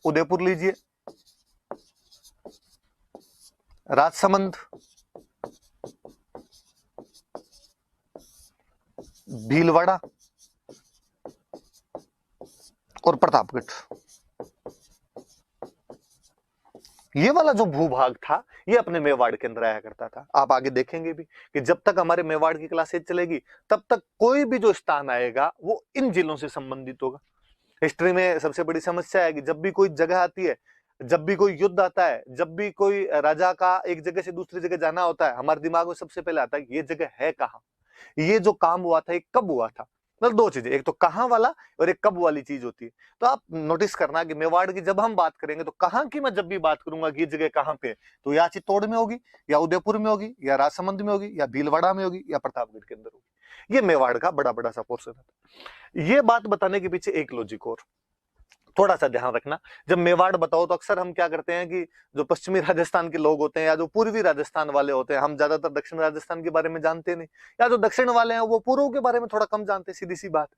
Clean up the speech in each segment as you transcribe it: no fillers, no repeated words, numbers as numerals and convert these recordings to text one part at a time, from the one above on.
उदयपुर लीजिए, राजसमंद, भीलवाड़ा और प्रतापगढ़। ये वाला जो भूभाग था ये अपने मेवाड़ के अंदर आया करता था। आप आगे देखेंगे भी कि जब तक हमारे मेवाड़ की क्लासेज चलेगी तब तक कोई भी जो स्थान आएगा वो इन जिलों से संबंधित होगा। हिस्ट्री में सबसे बड़ी समस्या है कि जब भी कोई जगह आती है, जब भी कोई युद्ध आता है, जब भी कोई राजा का एक जगह से दूसरी जगह जाना होता है, हमारे दिमाग में सबसे पहले आता है कि ये जगह है कहाँ, ये जो काम हुआ था ये कब हुआ था। मतलब दो चीजें, एक तो कहाँ वाला और एक कब वाली चीज होती है। तो आप नोटिस करना कि मेवाड़ की जब हम बात करेंगे तो कहाँ की मैं जब भी बात करूंगा कि ये जगह कहाँ पे है, तो या चित्तौड़ में होगी, या उदयपुर में होगी, या राजसमंद में होगी, या भीलवाड़ा में होगी, या प्रतापगढ़ के अंदर होगी। ये मेवाड़ का बड़ा बड़ा सा पोर्शन है। ये बात बताने के पीछे एक लॉजिक और थोड़ा सा ध्यान रखना। जब मेवाड़ बताओ तो अक्सर हम क्या करते हैं कि जो पश्चिमी राजस्थान के लोग होते हैं या जो पूर्वी राजस्थान वाले होते हैं, हम ज्यादातर दक्षिण राजस्थान के बारे में जानते नहीं, या जो दक्षिण वाले हैं वो पूर्व के बारे में थोड़ा कम जानते, सीधी सी बात।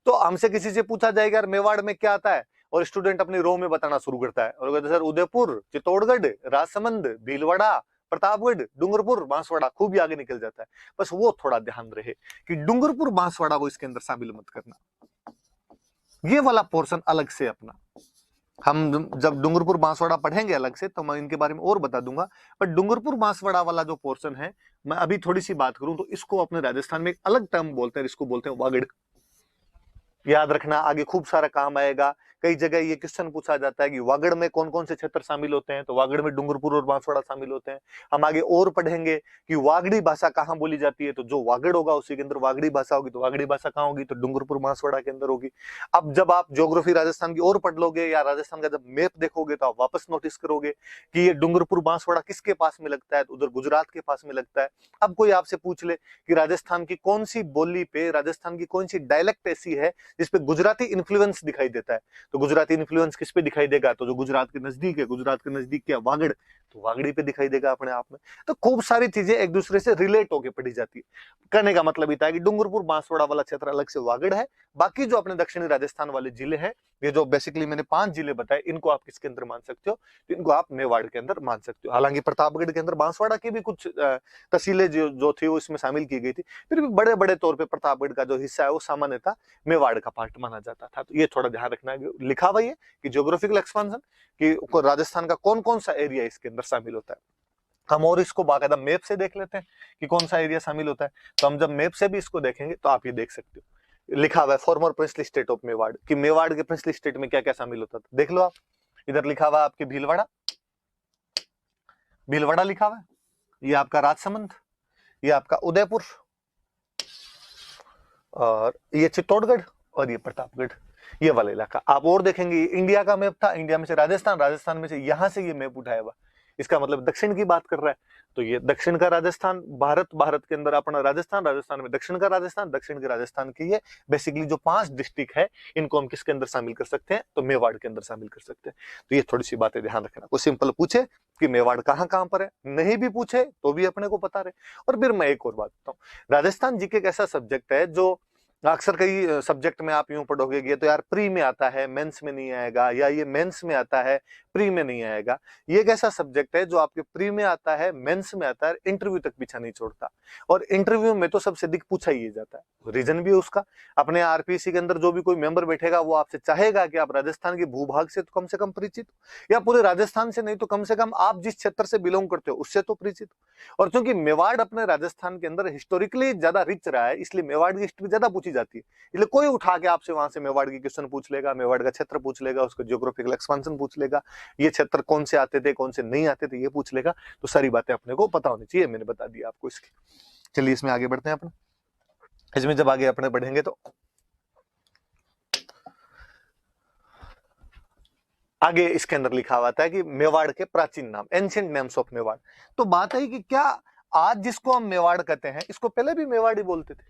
तो हमसे किसी से पूछा जाएगा यार मेवाड़ में क्या आता है, और स्टूडेंट अपनी रो में बताना शुरू करता है और कहते सर उदयपुर, चित्तौड़गढ़, राजसमंद, भीलवाड़ा, प्रतापगढ़, डूंगरपुर, बांसवाड़ा, खूब ही आगे निकल जाता है। बस वो थोड़ा ध्यान रहे कि डूंगरपुर बांसवाड़ा वो इसके अंदर शामिल मत करना। ये वाला पोर्शन अलग से अपना, हम जब डूंगरपुर बांसवाड़ा पढ़ेंगे अलग से तो मैं इनके बारे में और बता दूंगा। पर डूंगरपुर बांसवाड़ा वाला जो पोर्शन है, मैं अभी थोड़ी सी बात करूं तो इसको अपने राजस्थान में एक अलग टर्म बोलते हैं, इसको बोलते हैं वागड़। याद रखना, आगे खूब सारा काम आएगा। कई जगह ये क्वेश्चन पूछा जाता है कि वागड़ में कौन कौन से क्षेत्र शामिल होते हैं, तो वागड़ में डूंगरपुर और बांसवाड़ा शामिल होते हैं। हम आगे और पढ़ेंगे कि वागड़ी भाषा कहाँ बोली जाती है, तो जो वागड़ होगा उसी के अंदर वागड़ी भाषा होगी। तो वागड़ी भाषा कहाँ होगी, तो डूंगरपुर बांसवाड़ा के अंदर होगी। अब जब आप ज्योग्राफी राजस्थान की और पढ़ लोगे या राजस्थान का जब मैप देखोगे तो आप वापस नोटिस करोगे कि ये डूंगरपुर बांसवाड़ा किसके पास में लगता है, तो उधर गुजरात के पास में लगता है। अब कोई आपसे पूछ ले कि राजस्थान की कौन सी बोली पे, राजस्थान की कौन सी डायलेक्ट ऐसी है जिसपे गुजराती इन्फ्लुएंस दिखाई देता है, तो गुजराती इन्फ्लुएंस किस पे दिखाई देगा, तो जो गुजरात के नजदीक है, गुजरात के नजदीक क्या वागड़, तो वागड़ी पे दिखाई देगा अपने आप में। तो खूब सारी चीजें एक दूसरे से रिलेट होकर पढ़ी जाती है। कहने का मतलब इतना है कि डूंगरपुर बांसवाड़ा वाला क्षेत्र अलग से वागड़ है, बाकी जो अपने दक्षिणी राजस्थान वाले जिले हैं, ये जो बेसिकली मैंने 5 जिले बताए, इनको आप किसके अंदर मान सकते हो, तो इनको आप मेवाड़ के अंदर मान सकते हो। हालांकि प्रतापगढ़ के अंदर बांसवाड़ा की भी कुछ तहसीलें जो थी वो इसमें शामिल की गई थी, फिर भी बड़े बड़े तौर पर प्रतापगढ़ का जो हिस्सा है वो सामान्यतः मेवाड़ का पार्ट माना जाता था। तो ये थोड़ा ध्यान रखना है, लिखा हुआ है कि ज्योग्राफिकल एक्सपांशन कि राजस्थान का कौन कौन सा एरिया इसके अंदर शामिल होता है। हम और इसको बाकायदा मैप से देख लेते हैं कि कौन सा एरिया शामिल होता है। तो हम जब मैप से भी इसको देखेंगे तो आप ये देख सकते हो, लिखा हुआ है farmer princely state of Mewar, कि मेवाड़ के प्रिंसली स्टेट में क्या क्या शामिल होता था। देख लो आप, इधर लिखा हुआ है आपके भीलवाड़ा, भीलवाड़ा लिखा हुआ है, ये आपका राजसमंद, ये आपका उदयपुर, और ये चित्तौड़गढ़, और ये प्रतापगढ़, ये वाला इलाका। आप और देखेंगे इंडिया का मैप था, इंडिया में से राजस्थान, राजस्थान में से यहां से ये मैप उठाया हुआ, इसका मतलब दक्षिण की बात कर रहा है। तो ये दक्षिण का राजस्थान, भारत, भारत के अंदर अपना राजस्थान, राजस्थान में दक्षिण का राजस्थान, दक्षिण के राजस्थान की ये बेसिकली जो 5 डिस्ट्रिक्ट है, इनको हम किसके अंदर शामिल कर सकते हैं, तो मेवाड़ के अंदर शामिल कर सकते हैं। तो ये थोड़ी सी बातें ध्यान रखना। कोई सिंपल पूछे कि मेवाड़ कहाँ कहाँ पर है, नहीं भी पूछे तो भी अपने को पता रहे। और फिर मैं एक और बात बताऊं, राजस्थान जीके एक ऐसा सब्जेक्ट है जो अक्सर कई सब्जेक्ट में आप यूं पढ़ोगे ये तो यार प्री में आता है, मेंस में नहीं आएगा, या ये मेंस में आता है, प्री में नहीं आएगा। ये एक ऐसा सब्जेक्ट है जो आपके प्री में आता है, मेंस में आता है, इंटरव्यू तक पीछा नहीं छोड़ता। और इंटरव्यू में तो सबसे अधिक पूछा ही जाता है। रीजन भी है उसका, अपने आरपीसी के अंदर जो भी कोई मेंबर बैठेगा वो आपसे चाहेगा कि आप राजस्थान के भूभाग से तो कम से कम परिचित हो, या पूरे राजस्थान से नहीं तो कम से कम आप जिस क्षेत्र से बिलोंग करते हो उससे तो परिचित हो। और क्योंकि मेवाड़ अपने राजस्थान के अंदर हिस्टोरिकली ज्यादा रिच रहा है, इसलिए मेवाड़ की हिस्ट्री ज्यादा पूछी जाती है। इसलिए कोई उठा के आपसे वहां से मेवाड़ की क्वेश्चन पूछ लेगा, मेवाड़ का क्षेत्र पूछ लेगा, उसका ज्योग्राफिकल एक्सपांशन पूछ लेगा, ये क्षेत्र कौन से आते थे कौन से नहीं आते थे ये पूछ लेगा। तो सारी बातें अपने को पता होनी चाहिए, मैंने बता दिया आपको इसकी। चलिए इसमें आगे बढ़ते हैं अपने। इसमें जब आगे अपने बढ़ेंगे तो आगे इसके अंदर लिखा हुआ था कि मेवाड़ के प्राचीन नाम, एंशिएंट नेम्स ऑफ मेवाड़। तो बात है कि क्या आज जिसको हम मेवाड़ कहते हैं इसको पहले भी मेवाड़ी बोलते थे,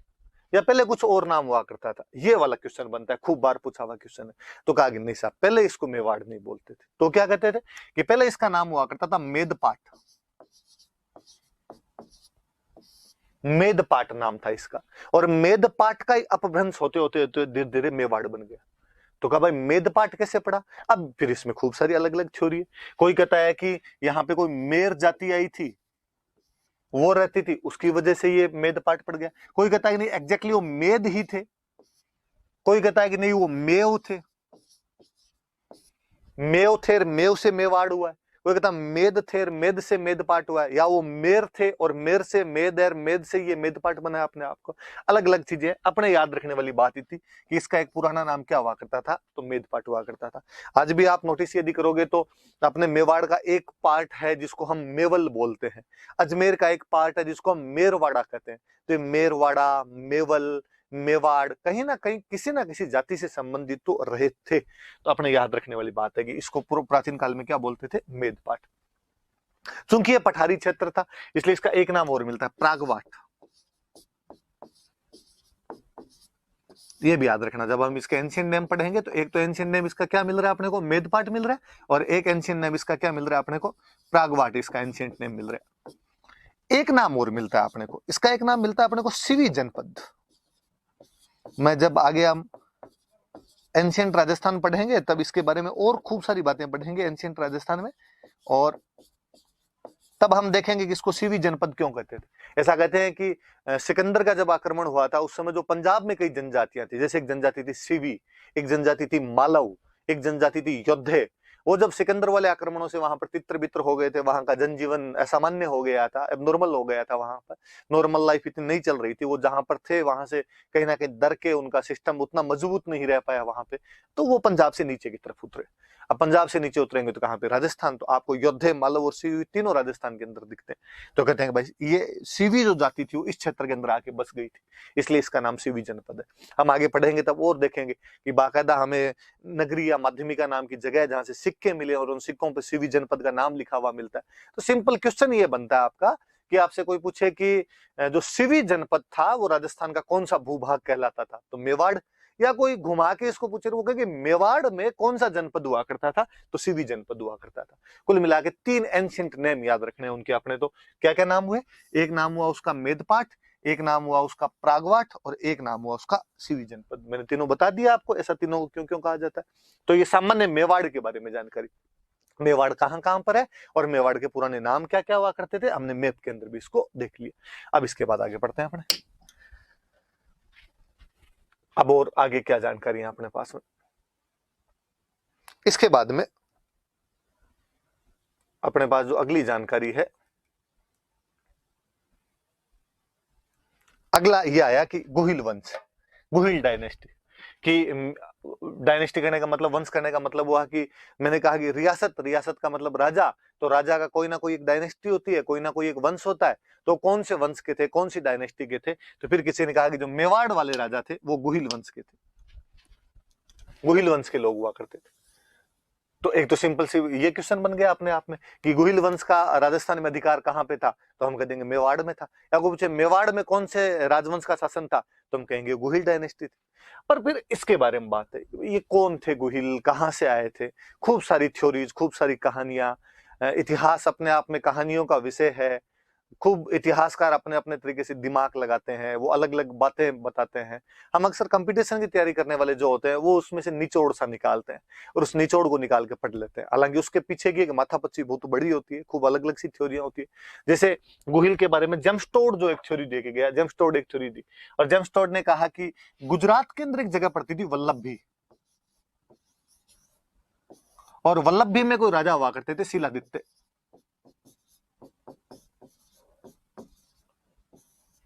या पहले कुछ और नाम हुआ करता था। ये वाला क्वेश्चन बनता है, खूब बार पूछा हुआ क्वेश्चन है। तो कहा कि नहीं साहब, पहले इसको मेवाड़ नहीं बोलते थे। तो क्या कहते थे कि पहले इसका नाम हुआ करता था मेदपाट, मेदपाट नाम था इसका। और मेदपाट का ही अपभ्रंश होते होते धीरे धीरे मेवाड़ बन गया। तो कहा भाई मेद पाठ कैसे पड़ा? अब फिर इसमें खूब सारी अलग अलग थ्योरी है। कोई कहता है कि यहाँ पे कोई मेर जाति आई थी, वो रहती थी, उसकी वजह से ये मेद पाठ पड़ गया। कोई कहता है कि नहीं एग्जैक्टली वो मेद ही थे। कोई कहता है कि नहीं वो मेव थे, मेव थे, मेव से मेवाड़ हुआ है। कोई कहता मेद थे, मेद से मेद पाठ हुआ है, या वो मेर थे और मेर से मेद है, मेद से ये मेद पाठ बना है अपने आप को। अलग अलग चीजें। अपने याद रखने वाली बात ही थी कि इसका एक पुराना नाम क्या हुआ करता था, तो मेद पाठ हुआ करता था। आज भी आप नोटिस यदि करोगे तो अपने मेवाड़ का एक पार्ट है जिसको हम मेवल बोलते हैं, अजमेर का एक पार्ट है जिसको हम मेरवाड़ा कहते हैं। तो ये मेरवाड़ा, मेवल, मेवाड़ कहीं ना किसी जाति से संबंधित तो रहे थे। तो अपने याद रखने वाली बात है कि इसको पूर्व प्राचीन काल में क्या बोलते थे, मेद पाठ। चूंकि ये पठारी क्षेत्र था इसलिए इसका एक नाम और मिलता है, प्रागवाट। ये भी याद रखना, जब हम इसके एंशिएंट नेम पढ़ेंगे तो एक तो एंशिएंट नेम इसका क्या मिल रहा है अपने को, मेद पाठ मिल रहा है, और एक एंशिएंट नेम इसका क्या मिल रहा है अपने को, प्रागवाट इसका एंशिएंट नेम मिल रहा है। एक नाम और मिलता है अपने को, इसका एक नाम मिलता है अपने को सिवी जनपद। मैं जब आगे हम एंशिएंट राजस्थान पढ़ेंगे तब इसके बारे में और खूब सारी बातें पढ़ेंगे एंशिएंट राजस्थान में, और तब हम देखेंगे कि इसको सीवी जनपद क्यों कहते थे। ऐसा कहते हैं कि सिकंदर का जब आक्रमण हुआ था उस समय जो पंजाब में कई जनजातियां थी, जैसे एक जनजाति थी सीवी, एक जनजाति थी मालव, एक जनजाति थी योद्धे। वो जब सिकंदर वाले आक्रमणों से वहां पर तित्र बित्र हो गए थे, वहां का जनजीवन असामान्य हो गया था, एबनॉर्मल हो गया था, वहां पर नॉर्मल लाइफ इतनी नहीं चल रही थी। वो जहां पर थे वहां से कहीं ना कहीं डर के उनका सिस्टम उतना मजबूत नहीं रह पाया वहां पे, तो वो पंजाब से नीचे की तरफ उतरे। अब पंजाब से नीचे उतरेंगे तो कहां पे, राजस्थान। तो आपको योद्धे, मालव और सीवी तीनों राजस्थान के अंदर दिखते हैं। तो कहते हैं भाई ये सीवी जो जाति थी वो इस क्षेत्र के अंदर आके बस गई थी, इसलिए इसका नाम सीवी जनपद है। हम आगे पढ़ेंगे तब और देखेंगे कि बाकायदा हमें नगरी या माध्यमिका नाम की जगह जहां से सिक्के मिले और उन सिक्कों पर सीवी जनपद का नाम लिखा हुआ मिलता है। तो सिंपल क्वेश्चन ये बनता है आपका कि आपसे कोई पूछे कि जो सीवी जनपद था वो राजस्थान का कौन सा भूभाग कहलाता था, तो मेवाड़। या कोई घुमा के इसको पूछे वो कहे कि मेवाड़ में कौन सा जनपद हुआ करता था, तो सीवी जनपद हुआ करता था। कुल मिला के 3 एंशिएंट नेम याद रखने हैं उनके अपने। तो क्या क्या नाम हुए, एक नाम हुआ उसका मेदपाठ, एक नाम हुआ उसका प्रागवाट, और एक नाम हुआ उसका सीवी जनपद। मैंने तीनों बता दिया आपको, ऐसा तीनों को क्यों क्यों कहा जाता है। तो ये सामान्य मेवाड़ के बारे में जानकारी, मेवाड़ कहां कहां पर है और मेवाड़ के पुराने नाम क्या क्या हुआ करते थे, हमने मैप के अंदर भी इसको देख लिया। अब इसके बाद आगे बढ़ते हैं अपने। अब और आगे क्या जानकारी है अपने पास में, इसके बाद में अपने पास जो अगली जानकारी है, अगला ये आया कि गुहिल वंश, गुहिल डायनेस्टी। कि डायनेस्टी कहने का मतलब, वंश करने का मतलब हुआ कि मैंने कहा कि रियासत, रियासत का मतलब राजा, तो राजा का कोई ना कोई एक डायनेस्टी होती है, कोई ना कोई एक वंश होता है। तो कौन से वंश के थे, कौन सी डायनेस्टी के थे, तो फिर किसी ने कहा कि जो मेवाड़ वाले राजा थे वो गुहिल वंश के थे, गुहिल वंश के लोग हुआ करते थे। तो एक तो सिंपल सी ये क्वेश्चन बन गया अपने आप में कि गुहिल वंश का राजस्थान में अधिकार कहां पे था, तो हम कह देंगे मेवाड़ में था। या कोई पूछे मेवाड़ में कौन से राजवंश का शासन था, तो हम कहेंगे गुहिल डायनेस्टी थी। पर फिर इसके बारे में बात है, ये कौन थे गुहिल, कहां से आए थे, खूब सारी थ्योरीज, खूब सारी कहानियां, इतिहास अपने आप में कहानियों का विषय है। खूब इतिहासकार अपने अपने तरीके से दिमाग लगाते हैं, वो अलग अलग बातें बताते हैं। हम अक्सर कंपटीशन की तैयारी करने वाले जो होते हैं वो उसमें से निचोड़ सा निकालते हैं और उस निचोड़ को निकाल के पढ़ लेते हैं। हालांकि उसके पीछे की एक माथापच्ची बहुत बड़ी होती है, खूब अलग अलग सी थ्योरियां होती है। जैसे गुहिल के बारे में जेम्सटोड जो एक थ्योरी दे के गया, जेम्सटोड एक थ्योरी दी, और जेम्सटोड ने कहा कि गुजरात के अंदर एक जगह पड़ती थी वल्लभी, और वल्लभी में कोई राजा हुआ करते थे शिलादित्य।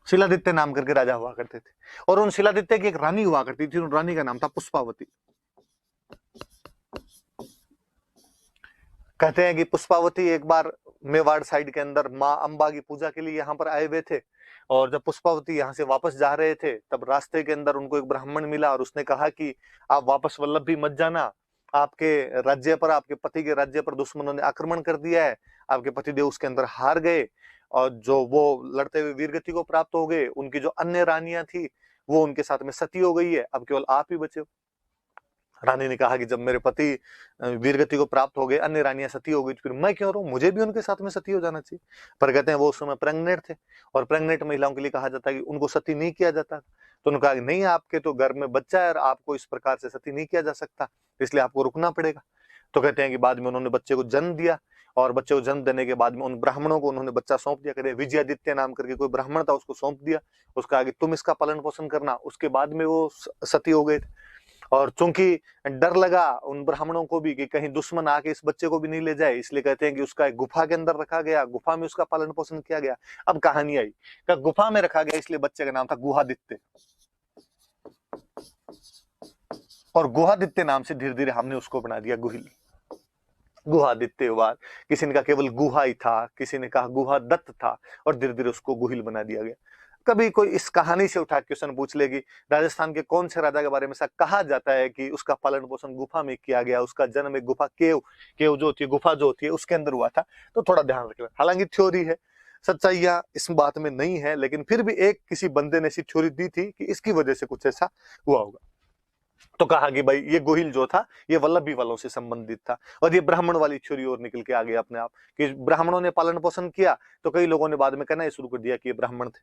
शिलादित्य नाम करके राजा हुआ करते थे, और उन शिलादित्य की एक रानी हुआ करती थी, उन रानी का नाम था पुष्पावती। कहते हैं कि पुष्पावती एक बार मेवाड़ साइड के अंदर माँ अंबा की पूजा के लिए यहाँ पर आए हुए थे, और जब पुष्पावती यहाँ से वापस जा रहे थे तब रास्ते के अंदर उनको एक ब्राह्मण मिला, और उसने कहा कि आप वापस वल्लभी मत जाना, आपके राज्य पर, आपके पति के राज्य पर दुश्मनों ने आक्रमण कर दिया है, आपके पतिदेव उसके अंदर हार गए, और जो वो लड़ते हुए वीरगति को प्राप्त हो गए, उनकी जो अन्य रानियां थी वो उनके साथ में सती हो गई है, अब केवल आप ही बचे हो। रानी ने कहा कि जब मेरे पति वीरगति को प्राप्त हो गए, अन्य रानियां सती हो गई, तो फिर मैं क्यों रहूं, मुझे भी उनके साथ में सती हो जाना चाहिए। पर कहते हैं वो उस समय प्रेग्नेंट थे, और प्रेग्नेंट महिलाओं के लिए कहा जाता है कि उनको सती नहीं किया जाता। तो उन्होंने कहा कि नहीं, आपके तो घर में बच्चा है और आपको इस प्रकार से सती नहीं किया जा सकता, इसलिए आपको रुकना पड़ेगा। तो कहते हैं कि बाद में उन्होंने बच्चे को जन्म दिया, और बच्चे को जन्म देने के बाद में उन ब्राह्मणों को उन्होंने बच्चा सौंप दिया। कहते विजयादित्य नाम करके कोई ब्राह्मण था, उसको सौंप दिया, उसका आगे तुम इसका पालन पोषण करना। उसके बाद में वो सती हो गए थे। और चूंकि डर लगा उन ब्राह्मणों को भी कि कहीं दुश्मन आके इस बच्चे को भी नहीं ले जाए, इसलिए कहते हैं कि उसका एक गुफा के अंदर रखा गया, गुफा में उसका पालन पोषण किया गया। अब कहानी आई कि गुफा में रखा गया, इसलिए बच्चे का नाम था गुहादित्य। और गुहादित्य नाम से धीरे धीरे हमने उसको बना दिया गुहिल। गुहादित्य हुआ, किसी ने कहा केवल गुहा ही था, किसी ने कहा गुहा दत्त था, और धीरे धीरे उसको गुहिल बना दिया गया। कभी कोई इस कहानी से उठा क्वेश्चन पूछ ले कि राजस्थान के कौन से राजा के बारे में ऐसा कहा जाता है कि उसका पालन पोषण गुफा में किया गया, उसका जन्म एक गुफा केव केव जो होती है, गुफा जो होती है उसके अंदर हुआ था, तो थोड़ा ध्यान रखना। हालांकि थ्योरी है, सच्चाइयां इस बात में नहीं है, लेकिन फिर भी एक किसी बंदे ने ऐसी थ्योरी दी थी कि इसकी वजह से कुछ ऐसा हुआ होगा। तो कहा कि भाई ये गोहिल जो था ये वल्लभी वालों से संबंधित था। और ये ब्राह्मण वाली थ्योरी और निकल के आ गई अपने आप कि ब्राह्मणों ने पालन पोषण किया, तो कई लोगों ने बाद में कहना शुरू कर दिया कि ये ब्राह्मण थे।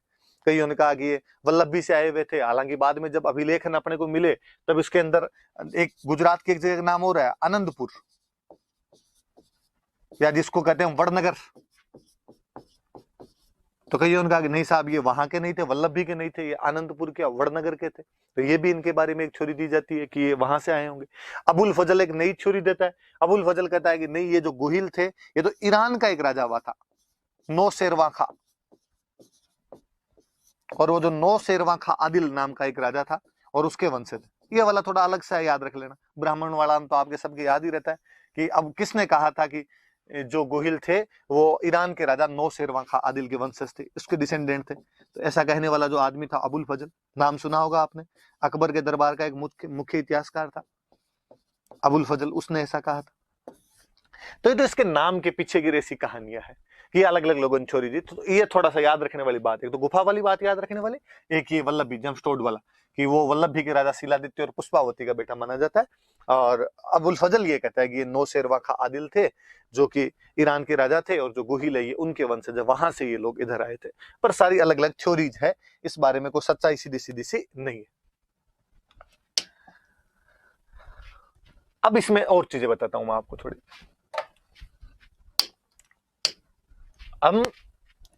कईयों ने कहा कि ये वल्लभी से आए हुए थे। हालांकि बाद में जब अभिलेखन अपने को मिले, तब इसके अंदर एक गुजरात की एक जगह का नाम हो रहा है आनंदपुर, या जिसको कहते हैं वड़नगर। तो कईयों ने कहा कि नहीं साहब, ये वहां के नहीं थे, वल्लभी के नहीं थे, ये आनंदपुर के वड़नगर के थे। तो ये भी इनके बारे में एक थ्योरी दी जाती है कि ये वहां से आए होंगे। अबुल फजल एक नई थ्योरी देता है। अबुल फजल कहता है कि नहीं, ये जो गोहिल थे ये तो ईरान का एक राजा हुआ था, नौशेरवां खां। और वो जो नौशेरवां खां आदिल नाम का एक राजा था और उसके वंश थे। ये वाला थोड़ा अलग सा याद रख लेना। ब्राह्मण वाला तो आपके सबके याद ही रहता है कि अब किसने कहा था कि जो गोहिल थे वो ईरान के राजा नौशेरवां खां आदिल के वंशज थे, उसके डिसेंडेंट थे। तो ऐसा कहने वाला जो आदमी था अबुल फजल, नाम सुना होगा आपने, अकबर के दरबार का एक मुख्य इतिहासकार था अबुल फजल, उसने ऐसा कहा था। तो ये तो इसके नाम के पीछे की ऐसी कहानियां है कि अलग अलग लोगों ने छोड़ी दी। तो ये थोड़ा सा याद रखने वाली बात है। तो गुफा वाली बात याद रखने वाली, एक ये वल्लभी जमस्टोड वाला कि वो वल्लभी के राजा शिलादित्य और पुष्पावती का बेटा माना जाता है। और अबुल फजल ये कहता है कि ये नौशेरवां खां आदिल थे, जो कि ईरान के राजा थे, और जो गोहिल है ये उनके वंशज है, वहां से ये लोग इधर आए थे। पर सारी अलग अलग थ्योरीज है, इस बारे में कोई सच्चाई सीधी सीधी सी नहीं है। अब इसमें और चीजें बताता हूं मैं आपको थोड़ी।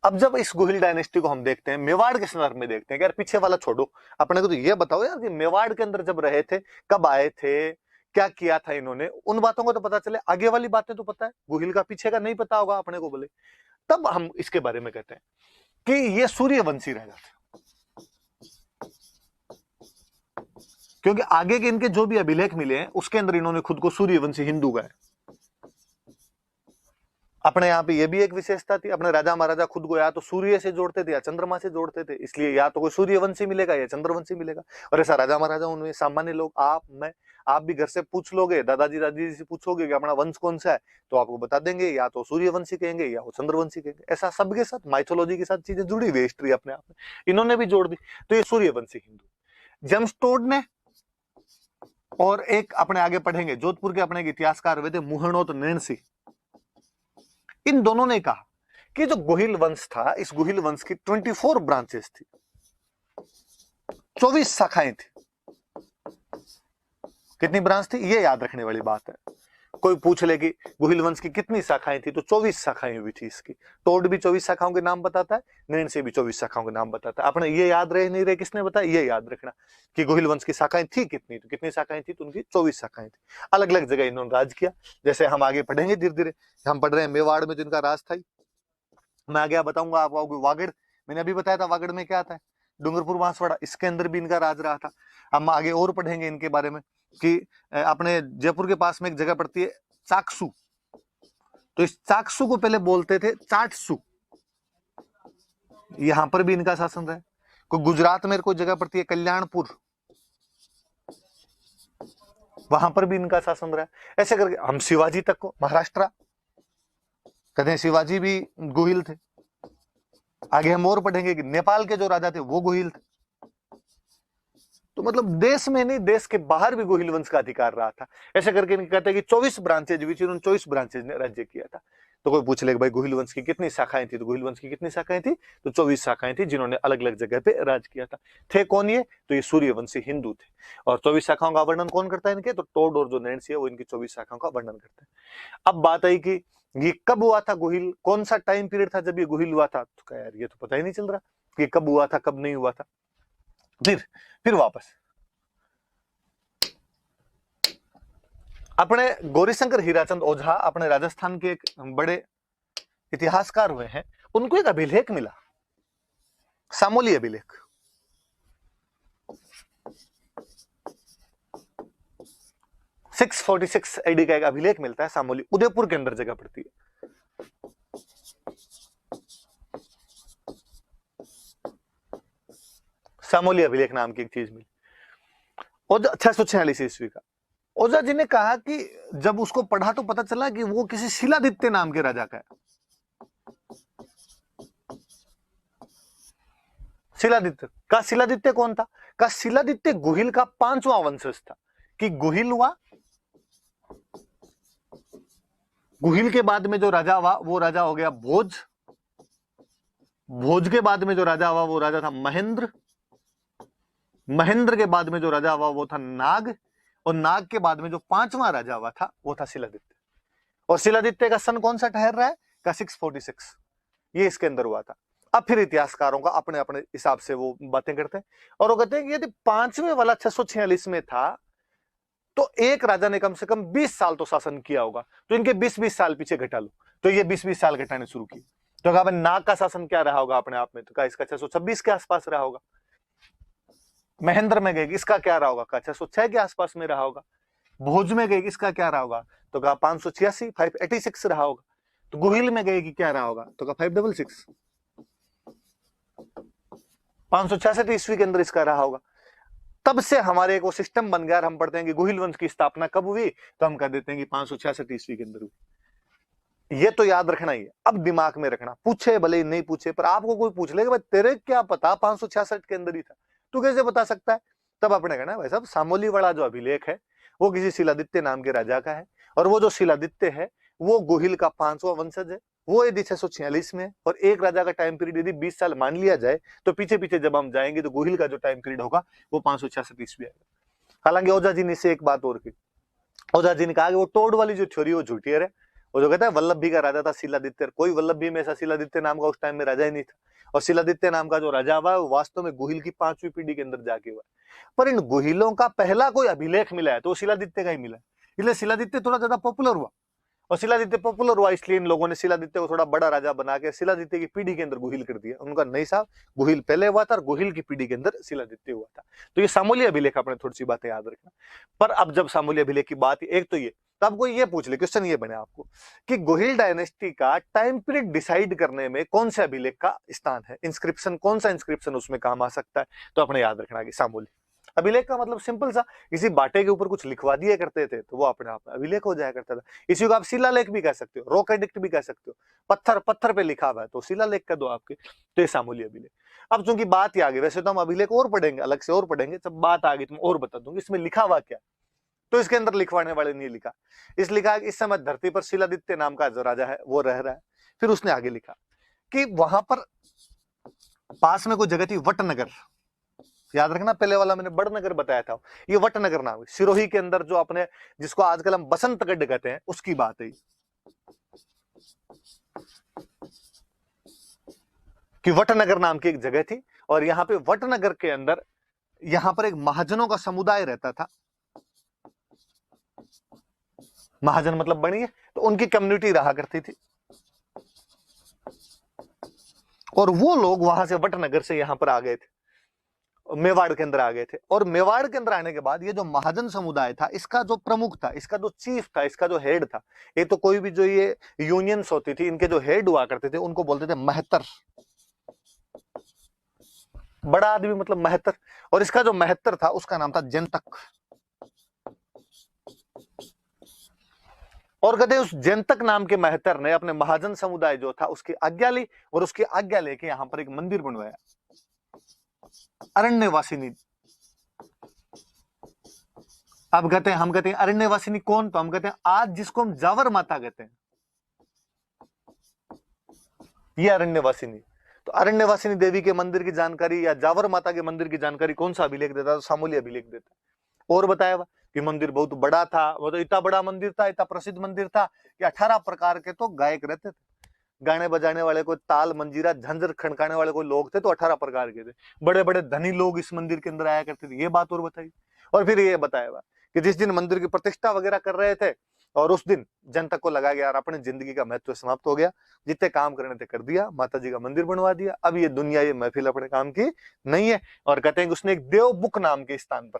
अब जब इस गोहिल डायनेस्टी को हम देखते हैं, मेवाड़ के संदर्भ में देखते हैं कि यार पीछे वाला छोड़ो, अपने को तो ये बताओ यार कि मेवाड़ के अंदर जब रहे थे, कब आए थे, क्या किया था इन्होंने, उन बातों को तो पता चले। आगे वाली बातें तो पता है, गोहिल का पीछे का नहीं पता होगा अपने को बोले। तब हम इसके बारे में कहते हैं कि ये सूर्यवंशी राजा थे, क्योंकि आगे के इनके जो भी अभिलेख मिले हैं उसके अंदर इन्होंने खुद को सूर्यवंशी हिंदू गाया। अपने यहाँ पे ये भी एक विशेषता थी, अपने राजा महाराजा खुद को या तो सूर्य से जोड़ते थे या चंद्रमा से जोड़ते थे, इसलिए या तो कोई सूर्यवंशी मिलेगा या चंद्रवंशी मिलेगा। और ऐसा राजा महाराजा उनमें सामान्य लोग, आप भी घर से पूछ लोगे, दादाजी दादी से पूछोगे कि अपना वंश कौन सा है, तो आपको बता देंगे या तो सूर्यवंशी कहेंगे या वो चंद्रवंशी कहेंगे। ऐसा सबके साथ माइथोलॉजी के साथ चीजें जुड़ी हुई, हिस्ट्री अपने आप में इन्होंने भी जोड़ दी। तो ये सूर्यवंशी हिंदू जेम्सटोड ने, और एक अपने आगे पढ़ेंगे जोधपुर के अपने इतिहासकार हुए थे मुहणोत नैणसी, इन दोनों ने कहा कि जो गोहिल वंश था, इस गोहिल वंश की 24 ब्रांचेस थी, 24 शाखाएं थी। कितनी ब्रांच थी ये याद रखने वाली बात है। कोई पूछ ले कि गोहिल वंश की कितनी शाखाएं थी, तो 24 शाखाएं हुई थी इसकी। टोड भी 24 शाखाओं के नाम बताता है, नैन से भी 24 शाखाओं के नाम बताता है। अपने ये याद रहे नहीं रहे, किसने बताया, ये याद रखना कि गोहिल वंश की शाखाएं थी कितनी, तो कितनी शाखाएं थी, तो उनकी 24 शाखाएं थी। अलग अलग जगह इन्होंने राज किया। जैसे हम आगे पढ़ेंगे धीरे धीरे, हम पढ़ रहे हैं मेवाड़ में जिनका राज था, मैं आगे बताऊंगा आपको। वागड़ मैंने अभी बताया था, वागड़ में क्या आता है, डूंगरपुर बांसवाड़ा, इसके अंदर भी इनका राज रहा था। हम आगे और पढ़ेंगे इनके बारे में कि अपने जयपुर के पास में एक जगह पड़ती है चाकसू, तो इस चाकसू को पहले बोलते थे चाटसू, यहां पर भी इनका शासन रहा है। कोई गुजरात में कोई जगह पड़ती है कल्याणपुर, वहां पर भी इनका शासन रहा है। ऐसे करके हम शिवाजी तक को, महाराष्ट्र कहते हैं शिवाजी भी गोहिल थे। आगे हम और पढ़ेंगे कि नेपाल के जो राजा थे वो गोहिल थे। तो मतलब देश में नहीं, देश के बाहर भी गोहिल वंश का अधिकार रहा था। ऐसे करके कहते हैं कि 24 ब्रांचेज, विच इन्होंने 24 ब्रांचेज ने राज्य किया था। तो कोई पूछ ले भाई गुहिल वंश की कितनी शाखाएं थी, तो गुहिल वंश की कितनी शाखाएं थी, तो 24 शाखाएं थी, जिन्होंने अलग अलग जगह पे राज किया था। थे कौन ये, तो ये सूर्यवंशी हिंदू थे। और 24 शाखाओं का वर्णन कौन करता है इनके, तो टोड और जो नैंसी है वो इनकी 24 शाखाओं का वर्णन करते हैं। अब बात आई कि ये कब हुआ था गुहिल, कौन सा टाइम पीरियड था जब ये गुहिल हुआ था, तो यार ये तो पता ही नहीं चल रहा कि कब हुआ था कब नहीं हुआ था। फिर वापस अपने गौरीशंकर हीराचंद ओझा अपने राजस्थान के एक बड़े इतिहासकार हुए हैं, उनको एक अभिलेख मिला, सामोली अभिलेख। 646 एडी का एक अभिलेख मिलता है सामोली, उदयपुर के अंदर जगह पड़ती है। सामोली अभिलेख नाम की एक चीज मिली, 646 ईस्वी का। ओझा जी ने कहा कि जब उसको पढ़ा तो पता चला कि वो किसी शिलादित्य नाम के राजा का है। शिलादित्य कौन था, का शिलादित्य गुहिल का 5वां वंशज था। कि गुहिल हुआ, गुहिल के बाद में जो राजा हुआ वो राजा हो गया भोज, भोज के बाद में जो राजा हुआ वो राजा था महेंद्र, महेंद्र के बाद में जो राजा हुआ वो था नाग, और नाग के बाद में जो 5वां राजा हुआ था वो था शिलादित्य। और शिलादित्य का सन कौन सा ठहर रहा है, का 646, ये इसके अंदर हुआ था। अब फिर इतिहासकारों का अपने अपने हिसाब से वो बातें करते हैं, और वो कहते हैं कि यदि 5वें वाला 646 में था तो एक राजा ने कम से कम 20 साल तो शासन किया होगा, तो इनके 20-20 साल पीछे घटा लो, तो ये 20-20 साल घटाने शुरू किए। तो कहा नाग का शासन क्या रहा होगा अपने आप में, तो कहा इसका 626 के आसपास रहा होगा। महेंद्र में गए इसका क्या रहा होगा, कहा 606 के आसपास में रहा होगा। भोज में गए इसका क्या रहा होगा, तो कहा 586 586 रहा होगा। तो गुहिल में गए कि क्या रहा होगा, तो कहा 566 566 ईस्वी के अंदर इसका रहा होगा। तब से हमारे एक वो सिस्टम बन गया, हम पढ़ते हैं कि गुहिल वंश की स्थापना कब हुई, तो हम कह देते हैं कि 566 ईस्वी के अंदर हुई। ये तो याद रखना ही है, अब दिमाग में रखना, पूछे भले ही नहीं पूछे, पर आपको कोई पूछ ले कि भाई तेरे क्या पता 566 के अंदर ही था, तू कैसे बता सकता है, तब आपने कहना भाई साहब सामोली वाला जो अभिलेख है वो किसी शिलादित्य नाम के राजा का है, और वो जो शिलादित्य है वो गुहिल का 5वां वंशज है, वो यदि 646 में, और एक राजा का टाइम पीरियड यदि 20 साल मान लिया जाए, तो पीछे पीछे जब हम जाएंगे तो गुहिल का जो टाइम पीरियड होगा वो 566 ईस्वी आएगा। हालांकि ओझा जी ने इससे एक बात और की, ओझा जी ने कहा कि वो टोड वाली जो थ्योरी वो झूठी है, वो जो कहता है वल्लभी का राजा था शिलादित्य, कोई वल्लभी में ऐसा शिलादित्य नाम का उस टाइम में राजा ही नहीं था, और शिलादित्य नाम का जो राजा हुआ वो वास्तव में गुहिल की 5वीं पीढ़ी के अंदर जाके हुआ। पर इन गुहिलों का पहला कोई अभिलेख मिला है तो शिलादित्य का ही मिला है, इसलिए शिलादित्य थोड़ा ज्यादा पॉपुलर हुआ, और शिलादित्य पॉपुलर हुआ इसलिए इन लोगों ने शिलादित्य को थोड़ा बड़ा राजा बना के शिलादित्य की पीढ़ी के अंदर गुहिल कर दिया। उनका नहीं साहब, गुहिल पहले हुआ था और गुहिल की पीढ़ी के अंदर शिलादित्य हुआ था। तो ये सामोली अभिलेख, अपने थोड़ी सी बातें याद रखना। पर अब जब सामोली अभिलेख की बात, एक तो ये, तब कोई ये पूछ ले, क्वेश्चन ये बने आपको कि गुहिल डायनेस्टी का टाइम पीरियड डिसाइड करने में कौन से अभिलेख का स्थान है, इंस्क्रिप्शन कौन सा इंस्क्रिप्शन उसमें काम आ सकता है, तो अपने याद रखना कि सामोली। अभिलेख का मतलब सिंपल सा, किसी बाटे के ऊपर कुछ लिखवा दिया करते थे तो वो अपने आप में अभिलेख हो जाया करता था। इसी को आप शिलालेख भी कह सकते हो, रॉक एडिक्ट भी कह सकते हो, पत्थर पत्थर पे लिखा हुआ है तो शिलालेख कर दो आपके, तो ये सामूली अभिलेख। अब चूंकि बात ही आ गई, वैसे तो हम अभिलेख और पढ़ेंगे, अलग से और पढ़ेंगे, जब बात आ गई तो मैं और बता दूंगी इसमें लिखा हुआ क्या। तो इसके अंदर लिखवाने वाले ने लिखा, इस लिखा इस समय धरती पर शिलादित्य नाम का जो राजा है वो रह रहा है। फिर उसने आगे लिखा कि वहां पर पास में कोई जगह थी वटनगर, याद रखना पहले वाला मैंने बड़नगर बताया था, ये वटनगर नाम है, सिरोही के अंदर जो अपने, जिसको आजकल हम बसंतगढ़ कहते हैं, उसकी बात है कि वटनगर नाम की एक जगह थी, और यहाँ पे वटनगर के अंदर यहाँ पर एक महाजनों का समुदाय रहता था। महाजन मतलब बनिए, तो उनकी कम्युनिटी रहा करती थी, और वो लोग वहां से वटनगर से यहाँ पर आ गए थे, मेवाड़ के अंदर आ गए थे। और मेवाड़ के अंदर आने के बाद ये जो महाजन समुदाय था, इसका जो प्रमुख था, इसका जो चीफ था, इसका जो हेड था, ये तो कोई भी जो ये यूनियंस होती थी, इनके जो हेड हुआ करते थे उनको बोलते थे महतर, बड़ा आदमी मतलब महतर। और इसका जो महतर था उसका नाम था जंतक। और कहते हैं उस जंतक नाम के महतर ने अपने महाजन समुदाय जो था उसकी आज्ञा ली, और उसकी आज्ञा लेके यहां पर एक मंदिर बनवाया, अरण्यवासिनी। अब कहते हैं, हम कहते हैं अरण्यवासिनी कौन, तो हम कहते हैं आज जिसको हम जावर माता कहते हैं, ये अरण्यवासिनी। तो अरण्यवासिनी देवी के मंदिर की जानकारी या जावर माता के मंदिर की जानकारी कौन सा अभिलेख देता है? तो सामूली अभिलेख देता है। और बताया हुआ कि मंदिर बहुत बड़ा था, वो तो इतना बड़ा मंदिर था, इतना प्रसिद्ध मंदिर था कि 18 प्रकार के तो गायक रहते थे, गाने बजाने वाले, कोई ताल मंजीरा झंझर खड़काने वाले कोई लोग थे, तो 18 प्रकार के थे। बड़े बड़े धनी लोग इस मंदिर के अंदर आया करते थे, ये बात और बताई। और फिर ये बताया हुआ कि जिस दिन मंदिर की प्रतिष्ठा वगैरह कर रहे थे और उस दिन जनता को लगा कि यार अपनी जिंदगी का महत्व समाप्त हो गया, जितने काम करने थे कर दिया, माता जी का मंदिर बनवा दिया, अब ये दुनिया ये महफिल अपने काम की नहीं है। और कहते हैं कि उसने एक देवबुक नाम के स्थान पर,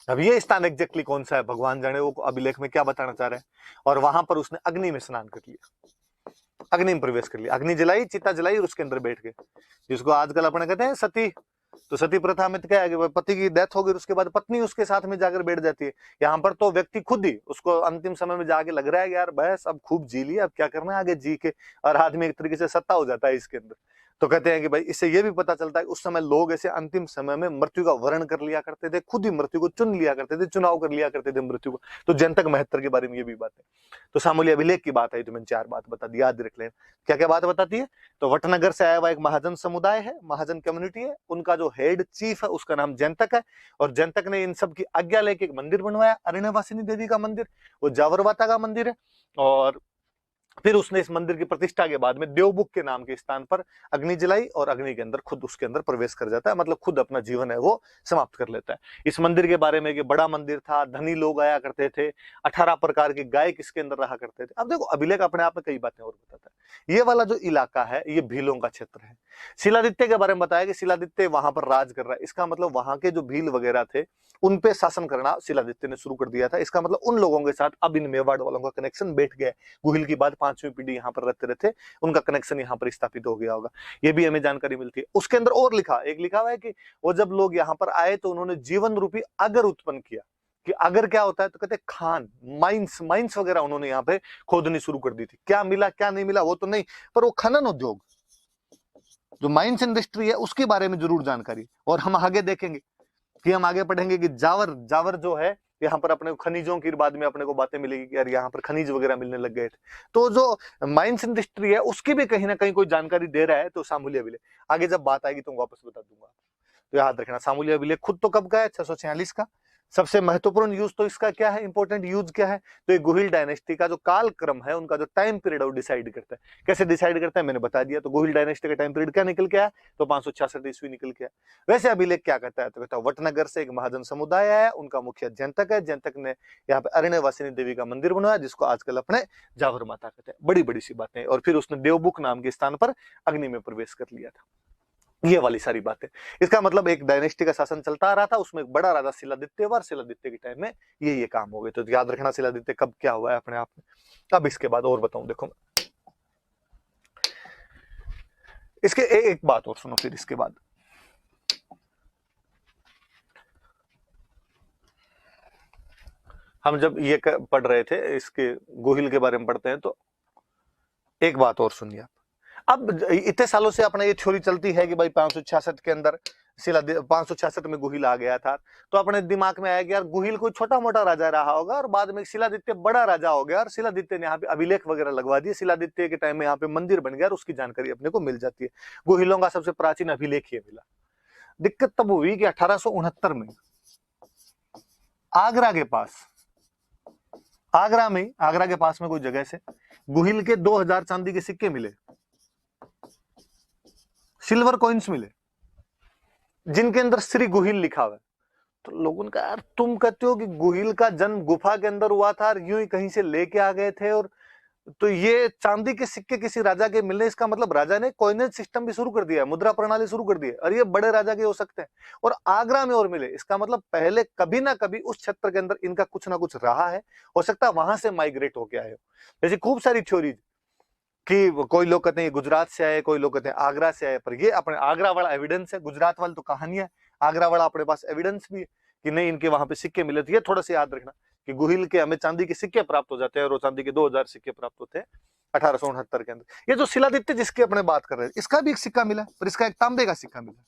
अब ये स्थान एग्जैक्टली कौन सा है भगवान जाने, वो अभिलेख में क्या बताना चाह रहे हैं, और वहां पर उसने अग्नि में स्नान कर लिया, अग्नि में प्रवेश कर लिया, अग्नि जलाई, चिता जलाई और उसके अंदर बैठ गए, जिसको आजकल अपने कहते हैं सती। तो सती प्रथा में तो क्या है कि पति की डेथ हो गई, उसके बाद पत्नी उसके साथ में जाकर बैठ जाती है। यहाँ पर तो व्यक्ति खुद ही उसको अंतिम समय में जाके लग रहा है कि यार बस अब खूब जी लिया, अब क्या करना है आगे जी के, और आदमी एक तरीके से सत्ता हो जाता है इसके अंदर। तो कहते हैं कि भाई इससे ये भी पता चलता है कि उस समय लोग ऐसे अंतिम समय में मृत्यु का वर्ण कर लिया करते थे, खुद ही मृत्यु को चुन लिया करते थे, चुनाव कर लिया करते थे मृत्यु को। तो जनतक महत्तर के बारे में ये भी बात है। तो सामूली अभिलेख की बात आई तो मैंने 4 बात बता दी, याद रख लें। क्या क्या बात बताती है? तो वटनगर से आया हुआ एक महाजन समुदाय है, महाजन कम्युनिटी है, उनका जो हेड चीफ है उसका नाम जयंतक है, और जयंतक ने इन सब की आज्ञा लेके एक मंदिर बनवाया, अरण्यवासिनी देवी का मंदिर, वो जावरवाता का मंदिर है। और फिर उसने इस मंदिर की प्रतिष्ठा के बाद में देवबुक के नाम के स्थान पर अग्नि जलाई, और अग्नि के अंदर खुद उसके अंदर प्रवेश कर जाता है, मतलब खुद अपना जीवन है वो समाप्त कर लेता है। इस मंदिर के बारे में कि बड़ा मंदिर था, धनी लोग आया करते थे, 18 प्रकार के गायक इसके अंदर रहा करते थे। अब देखो अभिलेख अपने आप में कई बातें और बताता है। ये वाला जो इलाका है ये भीलों का क्षेत्र है। शिलादित्य के बारे में बताया कि शिलादित्य वहां पर राज कर रहा है, इसका मतलब वहां के जो भील वगैरह थे उन पे शासन करना शिलादित्य ने शुरू कर दिया था। इसका मतलब उन लोगों के साथ अब इन मेवाड़ वालों का कनेक्शन बैठ गया। गुहिल की बाद 5वीं पीढ़ी यहाँ पर रहते रहते उनका कनेक्शन यहाँ पर स्थापित हो गया होगा, ये भी हमें जानकारी मिलती है। उसके अंदर और लिखा हुआ है कि वो जब लोग यहाँ पर आए तो उन्होंने जीवन रूपी अगर उत्पन्न किया। कि अगर क्या होता है तो कहते हैं खान, माइंस वगैरह उन्होंने यहाँ पे खोदनी शुरू कर दी थी। क्या मिला क्या नहीं मिला वो तो नहीं, पर वो खनन उद्योग जो माइंस इंडस्ट्री है उसके बारे में जरूर जानकारी। और हम आगे देखेंगे कि हम आगे पढ़ेंगे कि जावर जो है यहाँ पर अपने खनिजों की बाद में अपने को बातें मिलेगी कि यार यहाँ पर खनिज वगैरह मिलने लग गए थे। तो जो माइंस इंडस्ट्री है उसकी भी कहीं ना कहीं कोई जानकारी दे रहा है, तो सामूल्य अभिलेख आगे जब बात आएगी तो वापस बता दूंगा। तो याद रखना सामूल्य अभिलेख खुद तो कब का है? 646 का। सबसे महत्वपूर्ण यूज तो इसका क्या है, इंपॉर्टेंट यूज क्या है? तो ये गुहिल डायनेस्टी का जो काल क्रम है, उनका जो टाइम पीरियड है वो डिसाइड करता है। कैसे डिसाइड करता है मैंने बता दिया। तो गुहिल डायनेस्टी का टाइम पीरियड क्या निकल के आया? तो 566 ईस्वी निकल के आया। वैसे अभिलेख क्या कहता है? तो कहता है वटनगर से एक महाजन समुदाय आया, उनका मुखिया जयंतक है, जयंतक ने यहाँ पे अरण्यवासिनी देवी का मंदिर बनवाया जिसको आजकल अपने जावर माता कहते हैं। बड़ी बड़ी सी बातें। और फिर उसने देवबुक नाम के स्थान पर अग्नि में प्रवेश कर लिया था। ये वाली सारी बातें। इसका मतलब एक डायनेस्टी का शासन चलता आ रहा था, उसमें एक बड़ा राजा शिलादित्य और शिलादित्य के टाइम में ये काम हो गए। तो याद रखना शिलादित्य कब क्या हुआ है अपने आप में। अब इसके बाद और बताऊं, देखो इसके एक बात और सुनो। फिर इसके बाद हम जब ये पढ़ रहे थे इसके गोहिल के बारे में पढ़ते हैं तो एक बात और सुनिए आप। अब इतने सालों से अपना ये थ्योरी चलती है कि भाई 566 के अंदर 566 में गुहिल आ गया था, तो अपने दिमाग में आया कि यार गुहिल कोई छोटा मोटा राजा रहा होगा और बाद में शिलादित्य बड़ा राजा हो गया और शिलादित्य ने यहाँ पे अभिलेख वगैरह लगवा दिए। शिलादित्य के टाइम में यहाँ पे मंदिर बन गया और उसकी जानकारी अपने को मिल जाती है। गुहिलों का सबसे प्राचीन अभिलेख ये मिला। दिक्कत तब हुई कि 1869 में आगरा के पास, आगरा के पास में कोई जगह से गुहिल के 2000 चांदी के सिक्के मिले, सिल्वर कॉइन्स मिले, जिनके अंदर श्री गुहिल लिखा हुआ है। तो लोगों ने कहा यार तुम कहते हो कि गुहिल का जन्म गुफा के अंदर हुआ था और यूं ही कहीं से लेके आ गए थे, और तो ये चांदी के सिक्के किसी राजा के मिलने, इसका मतलब राजा ने कॉइनेज सिस्टम भी शुरू कर दिया है, मुद्रा प्रणाली शुरू कर दी है, और ये बड़े राजा के हो सकते हैं। और आगरा में और मिले, इसका मतलब पहले कभी ना कभी उस क्षेत्र के अंदर इनका कुछ ना कुछ रहा है, हो सकता है वहां से माइग्रेट होके आए हो। जैसे खूब सारी थ्योरीज कि कोई लोग कहते हैं गुजरात से आए, कोई लोग कहते हैं आगरा से आए, पर ये अपने आगरा वाला एविडेंस है। गुजरात वाली तो कहानियां, आगरा वाला अपने पास एविडेंस भी है कि नहीं इनके वहां पे सिक्के मिले थे। ये थोड़ा सा याद रखना कि गुहिल के हमें चांदी के सिक्के प्राप्त हो जाते हैं, और वो चांदी के 2000 सिक्के प्राप्त होते हैं 1869 के अंदर। ये जो शिलादित्य जिसकी अपने बात कर रहे हैं, इसका भी एक सिक्का मिला, पर इसका एक तांबे का सिक्का मिला।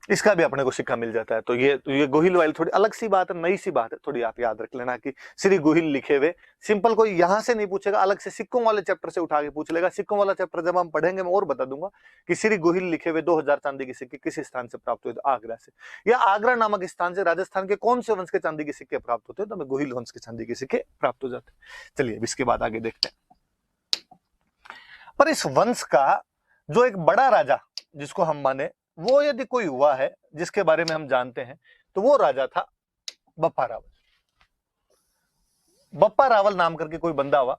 इसका भी अपने को सिक्का मिल जाता है। तो ये गोहिल वाली थोड़ी अलग सी बात है, नई सी बात है, थोड़ी आप याद रख लेना कि श्री गोहिल लिखे हुए। सिंपल कोई यहां से नहीं पूछेगा, अलग से सिक्कों वाले चैप्टर से उठा के पूछ लेगा। सिक्कों वाला चैप्टर जब हम पढ़ेंगे मैं और बता दूंगा कि श्री गोहिल लिखे हुए 2000 चांदी के सिक्के किस स्थान से प्राप्त हुए, आगरा से, या आगरा नामक स्थान से राजस्थान के कौन से वंश के चांदी के सिक्के प्राप्त होते हैं, तो हमें गोहिल वंश के चांदी के सिक्के प्राप्त हो जाते हैं। चलिए इसके बाद आगे देखते हैं। पर इस वंश का जो एक बड़ा राजा जिसको हम माने, वो यदि कोई हुआ है जिसके बारे में हम जानते हैं, तो वो राजा था बप्पा रावल। बप्पा रावल नाम करके कोई बंदा हुआ,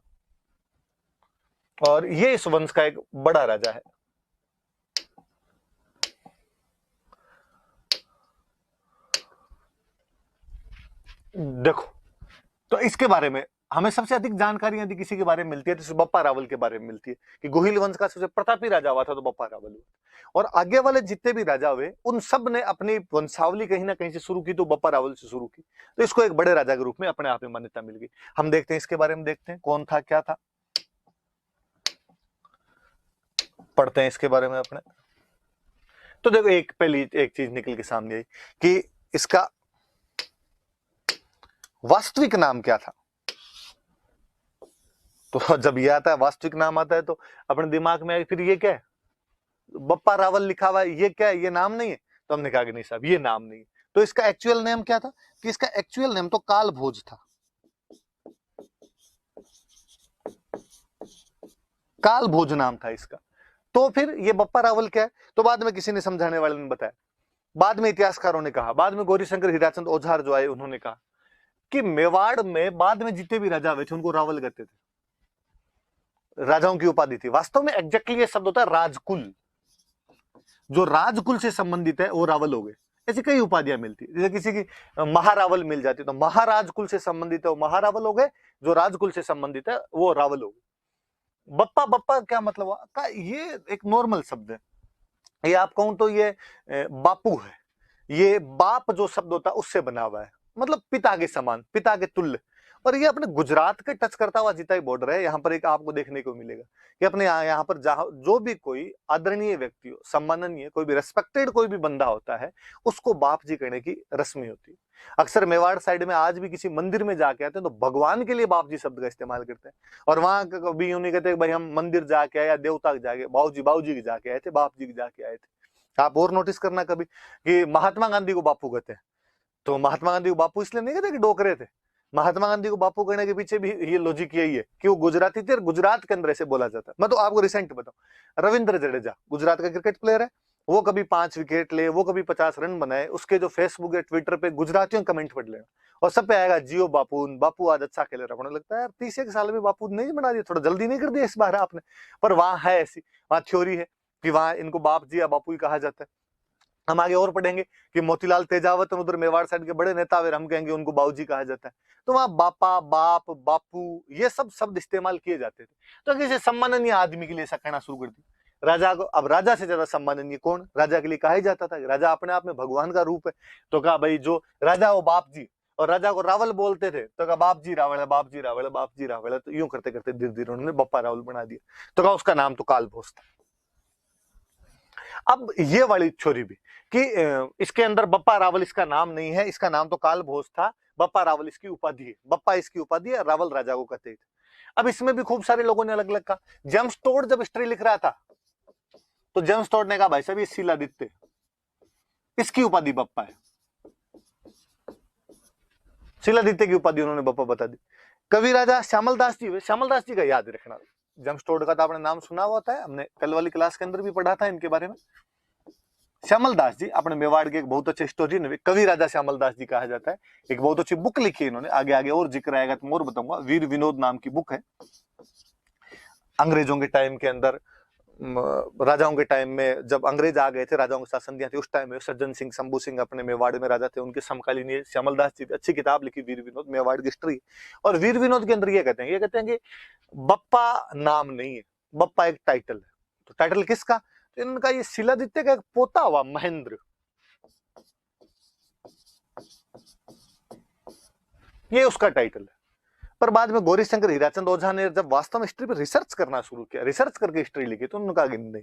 और ये इस वंश का एक बड़ा राजा है। देखो, तो इसके बारे में हमें सबसे अधिक जानकारी यदि किसी के बारे में मिलती है तो बप्पा रावल के बारे में मिलती है कि गोहिल वंश का सबसे प्रतापी राजा हुआ था तो बप्पा रावल हुआ। और आगे वाले जितने भी राजा हुए उन सब ने अपनी वंशावली कहीं ना कहीं से शुरू की, तो बप्पा रावल से शुरू की, तो इसको एक बड़े राजा के रूप में अपने आप में मान्यता मिल गई। हम देखते हैं इसके बारे में, देखते हैं कौन था क्या था, पढ़ते हैं इसके बारे में अपने। तो देखो, एक पहली एक चीज निकल के सामने आई कि इसका वास्तविक नाम क्या था। तो जब ये आता है, वास्तविक नाम आता है, तो अपने दिमाग में आए फिर ये क्या है, बप्पा रावल लिखा हुआ है, ये क्या है, ये नाम नहीं है। तो हमने कहा कि नहीं साहब, ये नाम नहीं है। तो इसका एक्चुअल नेम क्या था, कि इसका एक्चुअल नेम तो काल भोज था। काल भोज नाम था इसका। तो फिर ये बप्पा रावल क्या है, तो बाद में किसी ने समझाने वाले ने बताया, बाद में इतिहासकारों ने कहा, बाद में गौरीशंकर हीराचंद ओझार जो आए उन्होंने कहा कि मेवाड़ में बाद में जितने भी राजा हुए थे उनको रावल कहते थे, राजाओं की उपाधि थी। वास्तव में एग्जैक्टली ये शब्द होता है राजकुल, जो राजकुल से संबंधित है वो रावल हो गए। ऐसी कई उपाधियां मिलती है, जैसे किसी की महारावल मिल जाती, तो महाराजकुल से संबंधित है वो महारावल हो गए, जो राजकुल से संबंधित है वो रावल हो गए। बप्पा, बप्पा क्या मतलब हुआ का, ये एक नॉर्मल शब्द है। ये आप कहूं तो ये बापू है, ये बाप जो शब्द होता है उससे बना हुआ है, मतलब पिता के समान, पिता के तुल्य। और ये अपने गुजरात के टच करता हुआ जितना ही बॉर्डर है, यहाँ पर एक आपको देखने को मिलेगा कि अपने यहाँ पर जहां जो भी कोई आदरणीय व्यक्ति हो, सम्माननीय, कोई भी रेस्पेक्टेड कोई भी बंदा होता है, उसको बाप जी कहने की रस्मी होती है। अक्सर मेवाड़ साइड में आज भी किसी मंदिर में जाके आते हैं तो भगवान के लिए बाप जी शब्द का इस्तेमाल करते हैं, और वहां कभी यूं नहीं कहते भाई हम मंदिर जाके आए या देवता के जाके, बाबू जी के जाके आए थे, बाप जी के जाके आए थे। आप और नोटिस करना कभी कि महात्मा गांधी को बापू कहते हैं, तो महात्मा गांधी को बापू इसलिए नहीं कहते कि डोकरे थे। महात्मा गांधी को बापू कहने के पीछे भी ये लॉजिक यही है कि वो गुजराती थे और गुजरात के अंदर ऐसे बोला जाता है। मैं तो आपको रिसेंट बताऊं, रविंद्र जडेजा गुजरात का क्रिकेट प्लेयर है, वो कभी 5 विकेट ले, वो कभी 50 रन बनाए, उसके जो फेसबुक या ट्विटर पे गुजरातियों कमेंट पढ़ लेना और सब पे आएगा जियो बापू, बापू आज अच्छा खेल रहा है। लगता है यार 30 साल में बापू नहीं बना दिया, थोड़ा जल्दी नहीं कर दिया इस बार आपने। पर वहां है ऐसी, वहां थ्योरी है कि वहां इनको बाप जी या बापू ही कहा जाता है। हम आगे और पढ़ेंगे कि मोतीलाल तेजावत उधर मेवाड़ साइड के बड़े नेता हुए, हम कहेंगे उनको बाबूजी कहा जाता है। तो वहां बापा, बाप, बापू ये सब शब्द इस्तेमाल किए जाते थे। तो किसी सम्माननीय आदमी के लिए ऐसा कहना शुरू कर दिया। राजा को, अब राजा से ज्यादा सम्माननीय कौन, राजा के लिए कहा ही जाता था। राजा अपने आप में भगवान का रूप है, तो कहा भाई जो राजा वो बाप जी, और राजा को रावल बोलते थे तो कहा बाप जी रावल है, बाप जी रावल है, बाप जी रावल है। तो यूं करते करते धीरे धीरे उन्होंने बप्पा रावल बना दिया, तो कहा उसका नाम तो काल भोज था। अब ये वाली छोरी भी कि इसके अंदर बप्पा रावल इसका नाम नहीं है, इसका नाम तो काल भोज था, बप्पा रावल इसकी उपाधि है, बप्पा इसकी उपाधि है, रावल राजा को कहते थे। अब इसमें भी खूब सारे लोगों ने अलग अलग कहा। जेम्स टोड जब हिस्ट्री लिख रहा था तो जेम्स टोड ने कहा भाई साहब ये शिलादित्य, इसकी उपाधि बप्पा है, शिलादित्य की उपाधि उन्होंने बप्पा बता दी। कवि राजा श्यामल दास जी, श्यामल दास जी का याद रखना, जेम्स टोड का तो आपने नाम सुना हुआ था, हमने कल वाली क्लास के अंदर भी पढ़ा था इनके बारे में। श्यामल दास जी अपने मेवाड़ के एक बहुत अच्छे हिस्टोरियन, कवि राजा श्यामल दास जी कहा जाता है। एक बहुत अच्छी बुक लिखी है इन्होंने, आगे आगे और जिक्र आएगा तो मैं और बताऊंगा। वीर विनोद नाम की बुक है। अंग्रेजों के टाइम के अंदर, राजाओं के टाइम में जब अंग्रेज आ गए थे, राजाओं के साथ संधियां थी, उस टाइम में सज्जन सिंह, शंभू सिंह अपने मेवाड़ में राजा थे, उनके समकालीन ये श्यामल दास जी अच्छी किताब लिखी वीर विनोद, मेवाड़ की हिस्ट्री। और वीर विनोद के अंदर ये कहते हैं कि बप्पा नाम नहीं है, बप्पा एक टाइटल है। तो टाइटल किसका, तो इनका ये शिलादित्य का एक पोता हुआ महेंद्र, ये उसका टाइटल है। पर बाद में गौरीशंकर हीराचंद ओझा ने जब वास्तव में हिस्ट्री पर रिसर्च करना शुरू किया, रिसर्च करके हिस्ट्री लिखी, तो उन्होंने कहा कि नहीं,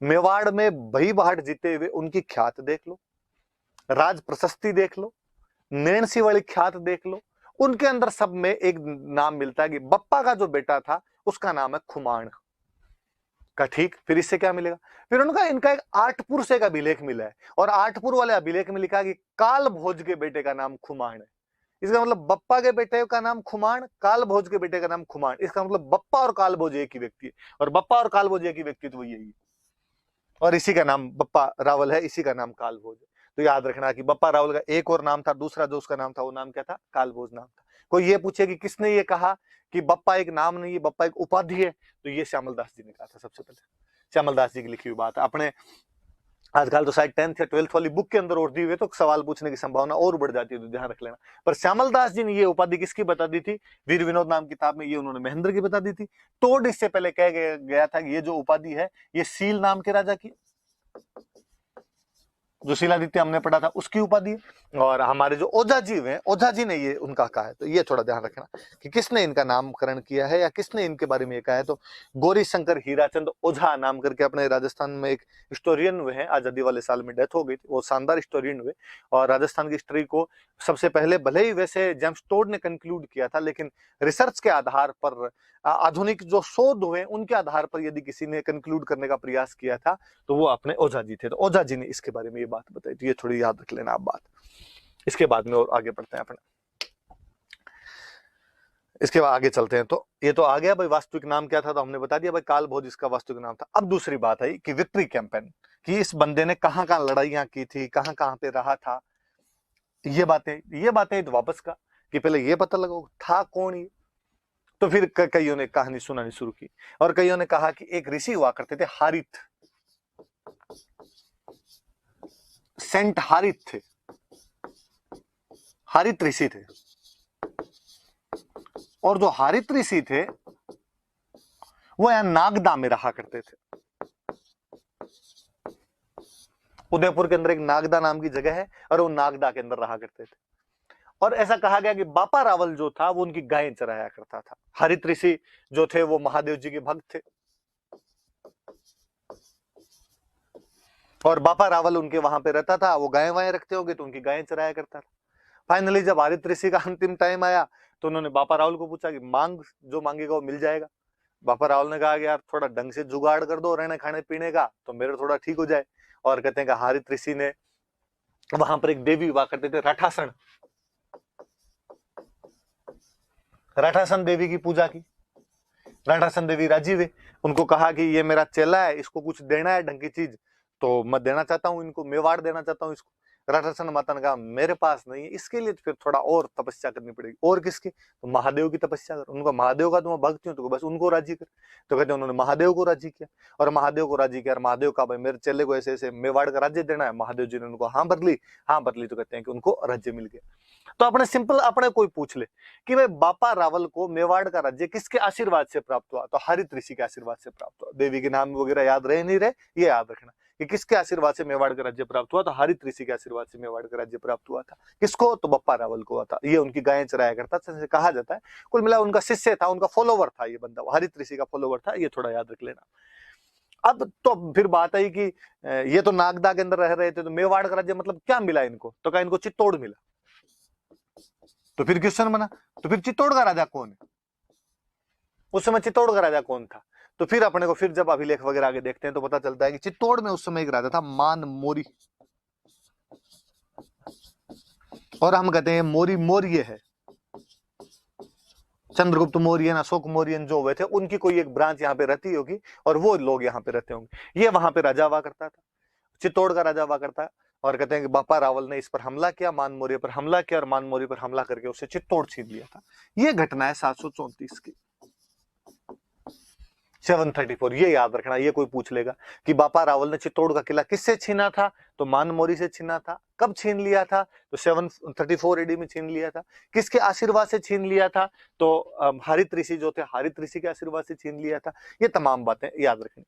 मेवाड़ में भई बहाट जीते हुए उनकी ख्यात देख लो, राज प्रशस्ति देख लो, नेणसी वाली ख्यात देख लो, उनके अंदर सब में एक नाम मिलता है कि बप्पा का जो बेटा था उसका नाम है खुमाण का। ठीक, फिर इससे क्या मिलेगा? फिर उनका इनका एक आठपुर से एक अभिलेख मिला है, और आठपुर वाले अभिलेख में लिखा है कि काल भोज के बेटे का नाम खुमाण है। इसका मतलब बप्पा के बेटे का नाम खुमाण, काल भोज के बेटे का नाम खुमाण। इसका मतलब बप्पा और काल भोज एक ही व्यक्ति है, और बप्पा और काल भोज एक ही व्यक्ति तो यही है, और इसी का नाम बप्पा रावल है, इसी का नाम काल भोज है। तो याद रखना कि बप्पा रावल का एक और नाम था, दूसरा जो उसका नाम था वो नाम क्या था? काल भोज नाम था। कोई ये पूछे कि किसने ये कहा कि बप्पा एक नाम नहीं है, बप्पा एक उपाधि है, तो ये श्यामल दास जी ने कहा था सबसे पहले। श्यामल दास जी की लिखी हुई बात है। अपने आजकल तो शायद 10th या 12th वाली बुक के अंदर और दी हुई, तो सवाल पूछने की संभावना और बढ़ जाती है, तो ध्यान रख लेना। पर श्यामल दास जी ने ये उपाधि किसकी बता दी थी? वीर विनोद नाम किताब में ये उन्होंने महेंद्र की बता दी थी। टोड इससे पहले कह गया था कि ये जो उपाधि है ये सील नाम के राजा की, जो शिलादित्य हमने पढ़ा था उसकी उपाधि है। और हमारे जो ओझा जी हैं, ओझा जी ने ये उनका कहा है, तो ये थोड़ा ध्यान रखना कि किसने इनका नामकरण किया है या किसने इनके बारे में ये कहा है। तो गौरी शंकर हीराचंद ओझा नाम करके अपने राजस्थान में एक हिस्टोरियन हुए हैं, आजादी वाले साल में डेथ हो गई थी, वो शानदार हिस्टोरियन हुए, और राजस्थान की हिस्ट्री को सबसे पहले, भले ही वैसे जेम्स टोड ने कंक्लूड किया था, लेकिन रिसर्च के आधार पर, आधुनिक जो शोध हुए उनके आधार पर यदि किसी ने कंक्लूड करने का प्रयास किया था तो वो अपने ओझा जी थे। तो ओझा जी ने इसके बारे में ये बात बताई, तो ये थोड़ी याद रख लेना आप बात। इसके बाद में और आगे बढ़ते हैं अपने, इसके बाद आगे चलते हैं। तो ये तो आ गया भाई वास्तविक नाम क्या था, तो हमने बता दिया भाई काल भोज इसका वास्तविक नाम था। अब दूसरी बात आई कि विक्ट्री कैंपेन, कि इस बंदे ने कहां कहां लड़ाइयां की थी, कहां कहां पे रहा था, ये बातें तो वापस का कि पहले ये पता लगाओ था कौन ये। तो फिर कईयों ने कहानी सुनानी शुरू की, और कईयों ने कहा कि एक ऋषि हुआ करते थे हारित, सेंट हारित थे, हारित ऋषि थे। और जो हारित ऋषि थे वो यहां नागदा में रहा करते थे। उदयपुर के अंदर एक नागदा नाम की जगह है, और वो नागदा के अंदर रहा करते थे। और ऐसा कहा गया कि बापा रावल जो था वो उनकी गायें चराया करता था। हरित ऋषि जो थे वो महादेव जी के भक्त थे, और बापा रावल उनके वहां पे रहता था, वो गायें वायें रखते होंगे तो उनकी गायें चराया करता था। फाइनली जब हरित ऋषि का अंतिम टाइम आया तो उन्होंने बापा रावल को पूछा कि मांग, जो मांगेगा वो मिल जाएगा। बापा रावल ने कहा कि यार थोड़ा ढंग से जुगाड़ कर दो रहने खाने पीने का, तो मेरा थोड़ा ठीक हो जाए। और कहते हैं कि हरित ऋषि ने वहां पर एक देवी हुआ करते थे राठासन, राठासन देवी की पूजा की। राठासन देवी राजी हुए, उनको कहा कि ये मेरा चेला है, इसको कुछ देना है ढंग की चीज, तो मैं देना चाहता हूँ इनको, मेवाड़ देना चाहता हूँ इसको। राठासन माता ने कहा मेरे पास नहीं है, इसके लिए तो फिर थोड़ा और तपस्या करनी पड़ेगी। और किसकी? तो महादेव की तपस्या कर। उनको महादेव का तो मैं भक्त हूँ, तो बस उनको राजी कर। तो कहते उन्होंने महादेव को राजी किया, और महादेव को राजी किया, और महादेव का भाई मेरे चेले को ऐसे ऐसे मेवाड़ का राज्य देना है। महादेव जी ने उनको हाँ बदली, हाँ बदली, तो कहते हैं कि उनको राज्य मिल गया। तो अपने सिंपल, अपने कोई पूछ ले कि भाई बापा रावल को मेवाड़ का राज्य किसके आशीर्वाद से प्राप्त हुआ, तो हरित ऋषि के आशीर्वाद से प्राप्त हुआ। देवी के नाम वगैरह याद रहे नहीं रहे, ये याद रखना कि किसके आशीर्वाद से मेवाड़ का राज्य प्राप्त हुआ, तो हरित ऋषि के आशीर्वाद से मेवाड़ का राज्य प्राप्त हुआ था। किसको? तो बप्पा रावल को हुआ था। ये उनकी गायें चराया करता था, कहा जाता है। कुल मिला उनका शिष्य था, उनका फॉलोवर था ये बंदा, हरित ऋषि का फॉलोवर था। ये थोड़ा याद रख लेना। अब तो फिर बात आई कि ये तो नागदा के अंदर रह रहे थे, तो मेवाड़ का राज्य मतलब क्या मिला इनको, तो कहा इनको चित्तौड़ मिला। तो फिर क्वेश्चन बना, तो फिर चित्तौड़ का राजा कौन है? उस समय चित्तौड़ का राजा कौन था? तो फिर अपने को फिर जब अभिलेख वगैरह आगे देखते हैं तो पता चलता है कि चित्तौड़ में उस समय एक राजा था मान मोरी, और हम कहते हैं मोरी मौर्य है। चंद्रगुप्त मौर्य, अशोक मौर्य जो हुए थे उनकी कोई एक ब्रांच यहाँ पे रहती होगी, और वो लोग यहाँ पे रहते होंगे। ये वहां पे राजा हुआ करता था, चित्तौड़ का राजा हुआ करता है। और कहते हैं कि बापा रावल ने इस पर हमला किया, मान मौर्य पर हमला किया, और मान मौर्य पर हमला करके उसे चित्तौड़ छीन लिया था। ये घटना है 734 की, 734। ये याद रखना, ये कोई पूछ लेगा कि बापा रावल ने चित्तौड़ का किला किससे छीना था, तो मान मौर्य से छीना था। कब छीन लिया था? तो 734 एडी में छीन लिया था। किसके आशीर्वाद से छीन लिया था? तो हरित ऋषि जो थे, हरित ऋषि के आशीर्वाद से छीन लिया था। ये तमाम बातें याद रखनी।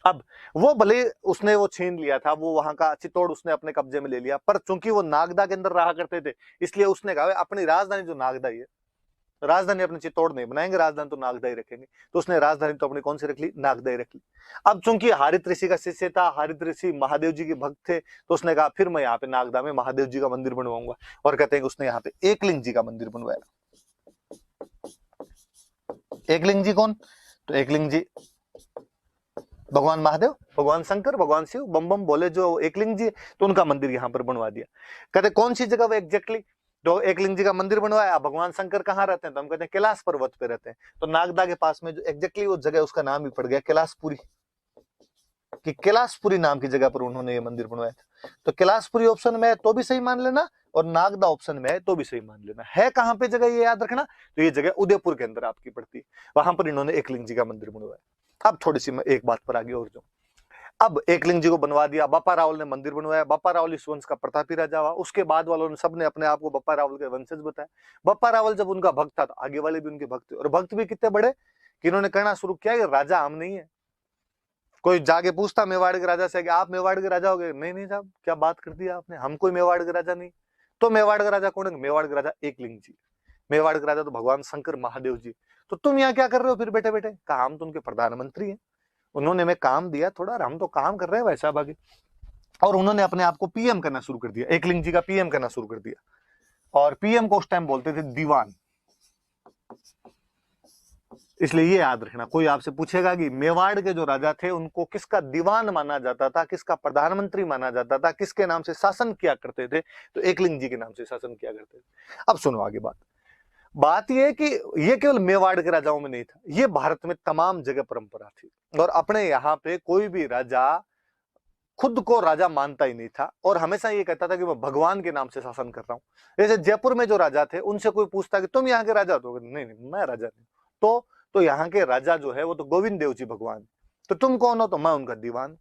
अब वो भले उसने वो छीन लिया था, वो वहां का चित्तौड़ उसने अपने कब्जे में ले लिया, पर चूंकि वो नागदा के अंदर रहा करते थे, इसलिए उसने कहा अपनी राजधानी जो नागदा है, राजधानी अपनी चित्तौड़ नहीं बनाएंगे, राजधानी तो नागदा ही रखेंगे। तो उसने राजधानी तो अपनी कौन सी रख ली, नागदा ही रख ली। अब चूंकि हरित ऋषि का शिष्य था, हरित ऋषि महादेव जी के भक्त थे, तो उसने कहा फिर मैं यहाँ पे नागदा में महादेव जी का मंदिर बनवाऊंगा। और कहते हैं कि उसने यहाँ पे एकलिंग जी का मंदिर बनवाया। एकलिंग जी कौन, तो एकलिंग जी भगवान महादेव, भगवान शंकर, भगवान शिव, बम बम बोले जो एकलिंग जी, तो उनका मंदिर यहाँ पर बनवा दिया। कहते कौन सी जगह वो एग्जैक्टली, तो एकलिंग जी का मंदिर बनवाया। भगवान शंकर कहाँ रहते हैं, तो हम कहते हैं कैलाश पर्वत पे रहते हैं। तो नागदा के पास में जो एग्जैक्टली वो जगह, उसका नाम भी पड़ गया कैलाशपुरी, कि कैलाशपुरी नाम की जगह पर उन्होंने ये मंदिर बनवाया था। तो कैलाशपुरी ऑप्शन में है तो भी सही मान लेना, और नागदा ऑप्शन में है तो भी सही मान लेना। है कहां पे जगह, ये याद रखना, तो ये जगह उदयपुर के अंदर आपकी पड़ती है, वहां पर इन्होंने एकलिंग जी का मंदिर बनवाया। अब थोड़ी सी मैं एक बात पर आगे और जाऊं। अब एकलिंग जी को बनवा दिया, बापा रावल ने मंदिर बनवाया। बापा रावल इस वंश का प्रतापी राजा हुआ। उसके बाद वालों ने सबने अपने आप को बापा रावल के वंशज बताया। बापा रावल जब उनका भक्त था, तो आगे वाले भी उनके भक्त थे, और भक्त भी कितने बड़े कि इन्होंने कहना शुरू किया कि राजा हम नहीं है। कोई जाके पूछता मेवाड़ के राजा से कि आप मेवाड़ के राजा हो गए, नहीं नहीं साहब, क्या बात कर दी आपने, हम कोई मेवाड़ के राजा नहीं। तो मेवाड़ का राजा कौन है, मेवाड़ का राजा एकलिंग जी। मेवाड़ के राजा तो भगवान शंकर महादेव जी। तो तुम यहाँ क्या कर रहे हो फिर बैठे बैठे, कहा हम तो उनके प्रधानमंत्री हैं, उन्होंने हमें काम दिया थोड़ा, हम तो काम कर रहे हैं वैसा भागी। और उन्होंने अपने आप को पीएम करना शुरू कर दिया, एकलिंग जी का पीएम करना शुरू कर दिया। और पीएम को उस टाइम बोलते थे दीवान। इसलिए ये याद रखना, कोई आपसे पूछेगा कि मेवाड़ के जो राजा थे उनको किसका दीवान माना जाता था, किसका प्रधानमंत्री माना जाता था, किसके नाम से शासन किया करते थे, तो एकलिंग जी के नाम से शासन किया करते थे। अब सुनो आगे बात यह है कि ये केवल मेवाड़ के राजाओं में नहीं था, ये भारत में तमाम जगह परंपरा थी। और अपने यहाँ पे कोई भी राजा खुद को राजा मानता ही नहीं था, और हमेशा ये कहता था कि मैं भगवान के नाम से शासन कर रहा हूं। जैसे जयपुर में जो राजा थे, उनसे कोई पूछता कि तुम यहाँ के राजा हो, तो नहीं नहीं मैं राजा नहीं। तो यहाँ के राजा जो है वो तो गोविंद देव जी भगवान। तो तुम कौन हो, तो मैं उनका दीवान।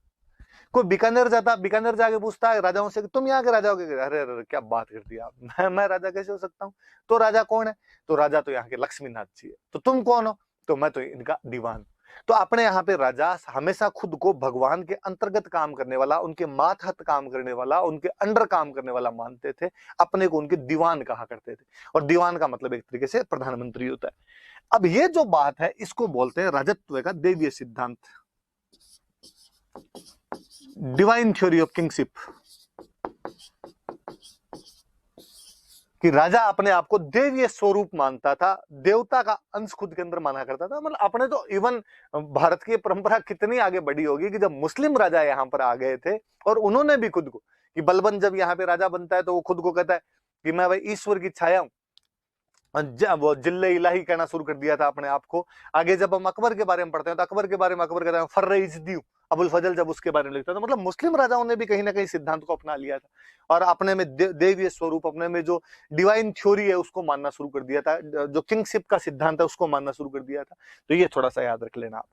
कोई बीकानेर जाता, बीकानेर जाके पूछता है राजाओं से कि तुम यहाँ के राजा हो, अरे अरे क्या बात करती है आप, मैं राजा कैसे हो सकता हूँ। तो राजा कौन है, तो राजा तो यहाँ के लक्ष्मीनाथ जी है। तो तुम कौन हो, तो मैं तो इनका दीवान। तो अपने यहाँ पे राजा हमेशा खुद को भगवान के अंतर्गत काम करने वाला, उनके मातहत काम करने वाला, उनके अंडर काम करने वाला मानते थे, अपने को उनके दीवान कहा करते थे। और दीवान का मतलब एक तरीके से प्रधानमंत्री होता है। अब ये जो बात है इसको बोलते हैं राजत्व का देवीय सिद्धांत, डिवाइन थ्योरी ऑफ किंगशिप, कि राजा अपने आप को देवीय स्वरूप मानता था, देवता का अंश खुद के अंदर माना करता था। मतलब अपने तो इवन भारत की परंपरा कितनी आगे बढ़ी होगी कि जब मुस्लिम राजा यहाँ पर आ गए थे और उन्होंने भी खुद को, कि बलबन जब यहाँ पे राजा बनता है तो वो खुद को कहता है कि मैं भाई ईश्वर की छाया हूं, वो जिल्ले इलाही कहना शुरू कर दिया था अपने आप को। आगे जब हम अकबर के बारे में पढ़ते हैं तो अकबर के बारे में अकबर कहता है फर्रे इज़्दी, अबुल फजल जब उसके बारे में लिखता था, मतलब मुस्लिम राजाओं ने भी कहीं ना कहीं सिद्धांत को अपना लिया था और अपने में देवीय स्वरूप, अपने में जो डिवाइन थ्योरी है उसको मानना शुरू कर दिया था, जो किंगशिप का सिद्धांत है उसको मानना शुरू कर दिया था। तो ये थोड़ा सा याद रख लेना आप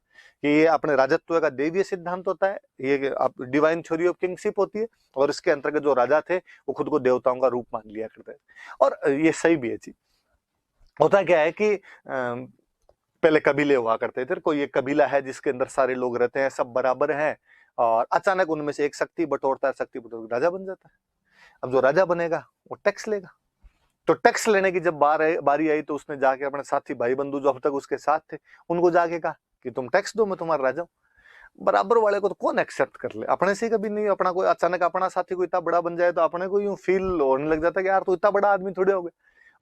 कि ये अपने राजत्व का देवीय सिद्धांत होता है, ये डिवाइन थ्योरी ऑफ किंगशिप होती है, और इसके अंतर्गत जो राजा थे वो खुद को देवताओं का रूप मान लिया करते थे। और ये सही भी है चीज। होता क्या है कि पहले कबीले हुआ करते थे, कोई एक कबीला है जिसके अंदर सारे लोग रहते हैं, सब बराबर हैं, और अचानक उनमें से एक शक्ति बटोरता है, शक्ति बटोर राजा बन जाता है। अब जो राजा बनेगा वो टैक्स लेगा। तो टैक्स लेने की जब बारी आई तो उसने जाके अपने साथी भाई बंधु जो अब तक उसके साथ थे उनको जाके कहा कि तुम टैक्स दो, मैं तुम्हारा राजा हूं। बराबर वाले को तो कौन एक्सेप्ट कर ले, अपने से कभी नहीं। अपना कोई अचानक अपना साथी को इतना बड़ा बन जाए तो अपने को यूं फील होने लग जाता है कि यार तू इतना बड़ा आदमी थोड़े हो गए,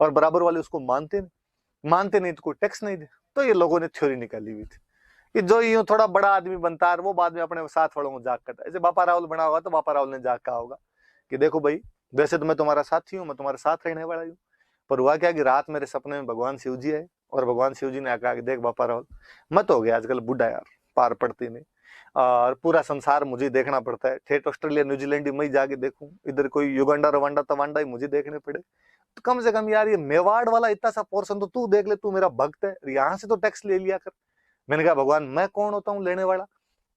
और बराबर वाले उसको मानते नहीं तो कोई टैक्स नहीं दे। तो ये लोगों ने थ्योरी निकाली हुई थी कि जो यूं थोड़ा बड़ा आदमी बनता है वो बाद में अपने साथ वालों को जाग करता है। ऐसे बापा रावल बना होगा तो बापा रावल ने जाग कहा होगा कि देखो भाई, वैसे तो मैं तुम्हारा साथी हूँ, मैं तुम्हारे साथ रहने वाला हूँ, पर हुआ क्या कि रात मेरे सपने में भगवान शिव जी आए, और भगवान शिव जी ने कहा कि देख बापा रावल, मैं तो हो गया आजकल बूढ़ा यार, पार पड़ती नहीं, और पूरा संसार मुझे देखना पड़ता है, ठेठ ऑस्ट्रेलिया न्यूजीलैंड ही मैं जाके देखूं, इधर कोई युगांडा रवांडा तवांडा ही मुझे देखने पड़े। तो कम से कम यार ये मेवाड़ वाला इतना सा पोर्शन तो तू देख ले, तू मेरा भक्त है, यहाँ से तो टैक्स ले लिया कर। मैंने कहा भगवान मैं कौन होता हूँ लेने वाला।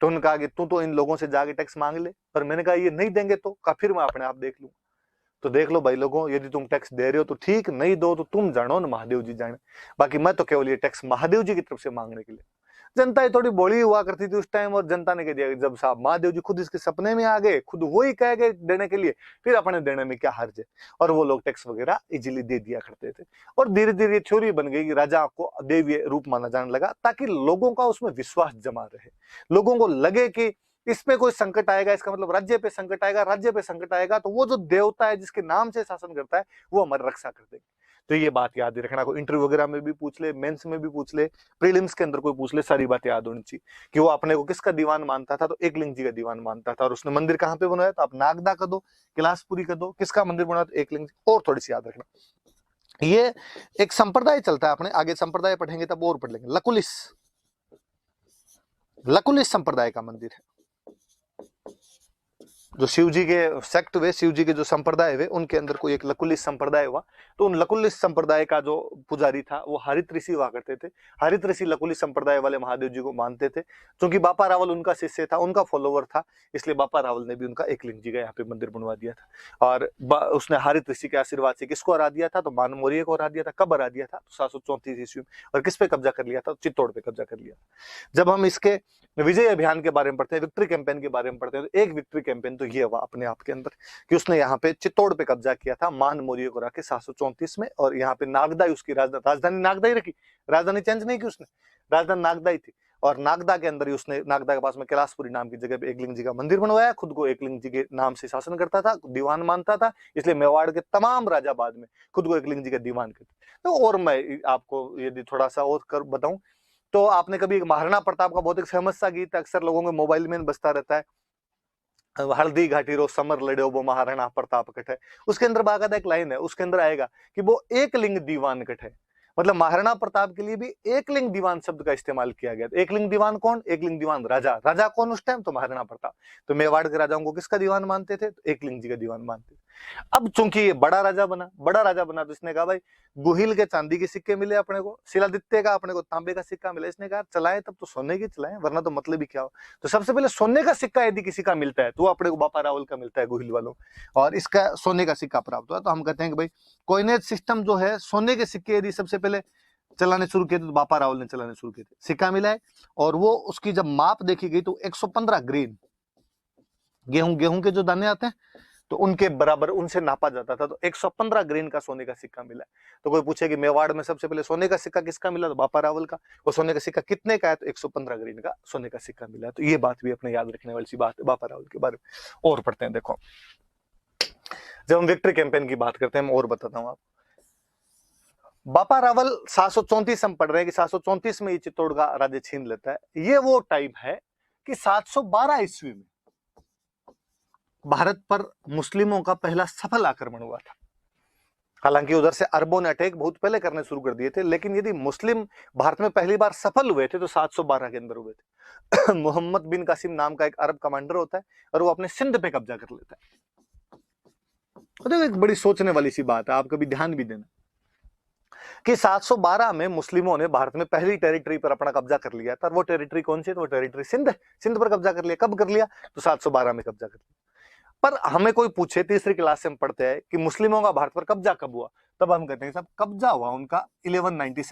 तो उन्होंने कहा कि तू तो इन लोगों से जाके टैक्स मांग ले, पर मैंने कहा ये नहीं देंगे तो कहा फिर मैं अपने आप देख लूँ। तो देख लो भाई लोगों, यदि तुम टैक्स दे रहे हो तो ठीक, नहीं दो तो तुम जानो ना, महादेव जी जाने। बाकी मैं तो केवल ये टैक्स महादेव जी की तरफ से मांगने के लिए, जनता थोड़ी बोली हुआ करती थी उस टाइम, और जनता ने कह दिया जब साहब महादेव जी खुद इसके सपने में आ गए, खुद वो ही कह गए देने के लिए, फिर अपने देने में क्या हर्ज है। और वो लोग टैक्स वगैरह इजीली दे दिया करते थे। और धीरे धीरे थ्योरी बन गई कि राजा को देवीय रूप माना जाने लगा, ताकि लोगों का उसमें विश्वास जमा रहे, लोगों को लगे कि इस पे कोई संकट आएगा, इसका मतलब राज्य पे संकट आएगा, राज्य पे संकट आएगा तो वो जो देवता है जिसके नाम से शासन करता है वो हमारी रक्षा कर देंगे। तो ये बात याद रखना, कोई इंटरव्यू वगैरह में भी पूछ ले, मेंस में भी पूछ ले, प्रीलिम्स के अंदर कोई पूछ ले, सारी बातें याद होनी चाहिए कि वो अपने को किसका दीवान मानता था, तो एकलिंग जी का दीवान मानता था। और उसने मंदिर कहां पे बनाया, तो आप नागदा का दो, कैलाशपुरी का दो, किसका मंदिर बनाया, तो एकलिंग जी। और थोड़ी सी याद रखना, ये एक संप्रदाय चलता है, अपने आगे संप्रदाय पढ़ेंगे तब और पढ़ लेंगे। लकुलिस, लकुलिस संप्रदाय का मंदिर है, जो शिव जी के सेक्ट हुए, शिव जी के जो संप्रदाय हुए उनके अंदर कोई एक लकुलिस संप्रदाय हुआ। तो उन लकुलिस संप्रदाय का जो पुजारी था वो हरित ऋषि हुआ करते थे। हरित ऋषि लकुलिस संप्रदाय वाले महादेव जी को मानते थे। क्योंकि बापा रावल उनका शिष्य था, उनका फॉलोवर था, इसलिए बापा रावल ने भी उनका एकलिंग जी का यहाँ पे मंदिर बनवा दिया था। और उसने हरित ऋषि के आशीर्वाद से किसको हरा दिया था, तो मान मौर्य को हरा दिया था। कब हरा दिया था, तो 734 ईस्वी में। और किस पे कब्जा कर लिया था, चित्तौड़ पे कब्जा कर लिया। जब हम इसके विजय अभियान के बारे में पढ़ते हैं, विक्ट्री कैंपेन के बारे में पढ़ते हैं, तो एक विक्ट्री कैंपेन तो ये हुआ अपने आप के अंदर कि उसने यहाँ पे चित्तौड़ पे कब्जा किया था मान मौर्य को रख के 734 में। और यहाँ पे नागदा ही उसकी राजधानी नागदा ही रखी, राजधानी चेंज नहीं की उसने, राजधानी नागदा ही थी। और नागदा के अंदर ही उसने, नागदा के पास में कैलाशपुरी नाम की जगह पे एकलिंग जी का मंदिर बनवाया। खुद को एकलिंग जी के नाम से शासन करता था, दीवान मानता था, इसलिए मेवाड़ के तमाम राजा बाद में खुद को एकलिंग जी का दीवान करते। तो और मैं आपको यदि थोड़ा सा और कर बताऊं, तो आपने कभी महाराणा प्रताप का बहुत एक फेमस सा गीत अक्सर लोगों के मोबाइल में बजता रहता है, हल्दी घाटी रो समर लड़े वो महाराणा प्रताप कटे। उसके अंदर बाकायदा एक लाइन है, उसके अंदर आएगा कि वो एक लिंग दीवान कटे। मतलब महाराणा प्रताप के लिए भी एकलिंग दीवान शब्द का इस्तेमाल किया गया। एकलिंग दीवान कौन, एकलिंग दीवान राजा, राजा कौन उस टाइम, तो महाराणा प्रताप। तो मेवाड़ के राजाओं को किसका दीवान मानते थे, तो एकलिंग जी का दीवान मानते थे। अब चूंकि ये बड़ा राजा बना तो इसने कहा भाई गुहिल के चांदी के सिक्के मिले अपने को, शिलादित्य का अपने को तांबे का सिक्का मिला, इसने कहा चलाए तब तो सोने की चलाए, वरना तो मतलब ही क्या हो। तो सबसे पहले सोने का सिक्का यदि किसी का मिलता है तो वो अपने को बापा रावल का मिलता है, गुहिल वालों, और इसका सोने का सिक्का प्राप्त हुआ। तो हम कहते हैं कि भाई कॉइनेज सिस्टम जो है, सोने के सिक्के यदि सबसे पहले चलाने शुरू किए तो बापा रावल ने चलाने शुरू किए थे, सिक्का मिला है। और वो उसकी जब माप देखी गई तो 115 ग्रेन, गेहूं के जो दाने आते हैं तो उनके बराबर उनसे नापा जाता था। तो 115 ग्रेन का सोने का सिक्का मिला है। तो कोई पूछे कि मेवाड़ में सबसे पहले सोने का सिक्का किसका मिला, तो बापा रावल का। वो सोने का सिक्का कितने का है, तो 115 ग्रेन का सोने का सिक्का मिला है। तो ये बात भी अपने याद रखने वाली सी बात है बापा रावल के बारे में। और पढ़ते हैं, देखो जब हम विक्ट्री कैंपेन की बात करते हैं, मैं और बताता हूं आप। बापा रावल 734 हम पढ़ रहे हैं कि 734 में ये चित्तौड़ का राज्य छीन लेता है। ये वो टाइम है कि 712 ईस्वी में भारत पर मुस्लिमों का पहला सफल आक्रमण हुआ था। हालांकि उधर से अरबों ने अटैक बहुत पहले करने शुरू कर दिए थे, लेकिन यदि मुस्लिम भारत में पहली बार सफल हुए थे तो 712 के अंदर हुए थे। मोहम्मद बिन कासिम नाम का एक अरब कमांडर होता है और वो अपने सिंध पे कब्जा कर लेता है। तो एक बड़ी सोचने वाली सी बात है, आप कभी ध्यान भी देना कि 712 में मुस्लिमों ने भारत में पहली टेरिटरी पर अपना कब्जा कर लिया था। वो टेरिटरी कौन सी, तो वो टेरिटरी सिंध है। सिंध पर कब्जा कर लिया। कब कर लिया, तो 712 में कब्जा कर लिया। पर हमें कोई पूछे, तीसरी क्लास से हम पढ़ते हैं कि मुस्लिमों का भारत पर कब्जा कब हुआ, तब हम कहते हैं साहब कब्जा हुआ उनका 1192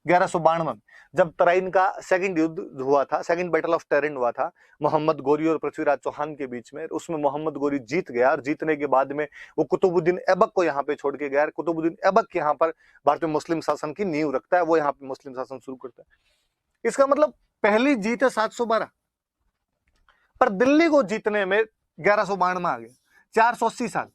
1192 में, जब तराइन का सेकंड युद्ध हुआ था, सेकंड बैटल ऑफ टेरिन हुआ था मोहम्मद गोरी और पृथ्वीराज चौहान के बीच में। उसमें मोहम्मद गोरी जीत गया और जीतने के बाद में वो कुतुबुद्दीन ऐबक को यहाँ पे छोड़ के गया। कुतुबुद्दीन ऐबक यहाँ पर भारत में मुस्लिम शासन की नींव रखता है, वो यहाँ पे मुस्लिम शासन शुरू करता है। इसका मतलब पहली जीत है 712, पर दिल्ली को जीतने में 1192 में आ गया, 480 साल।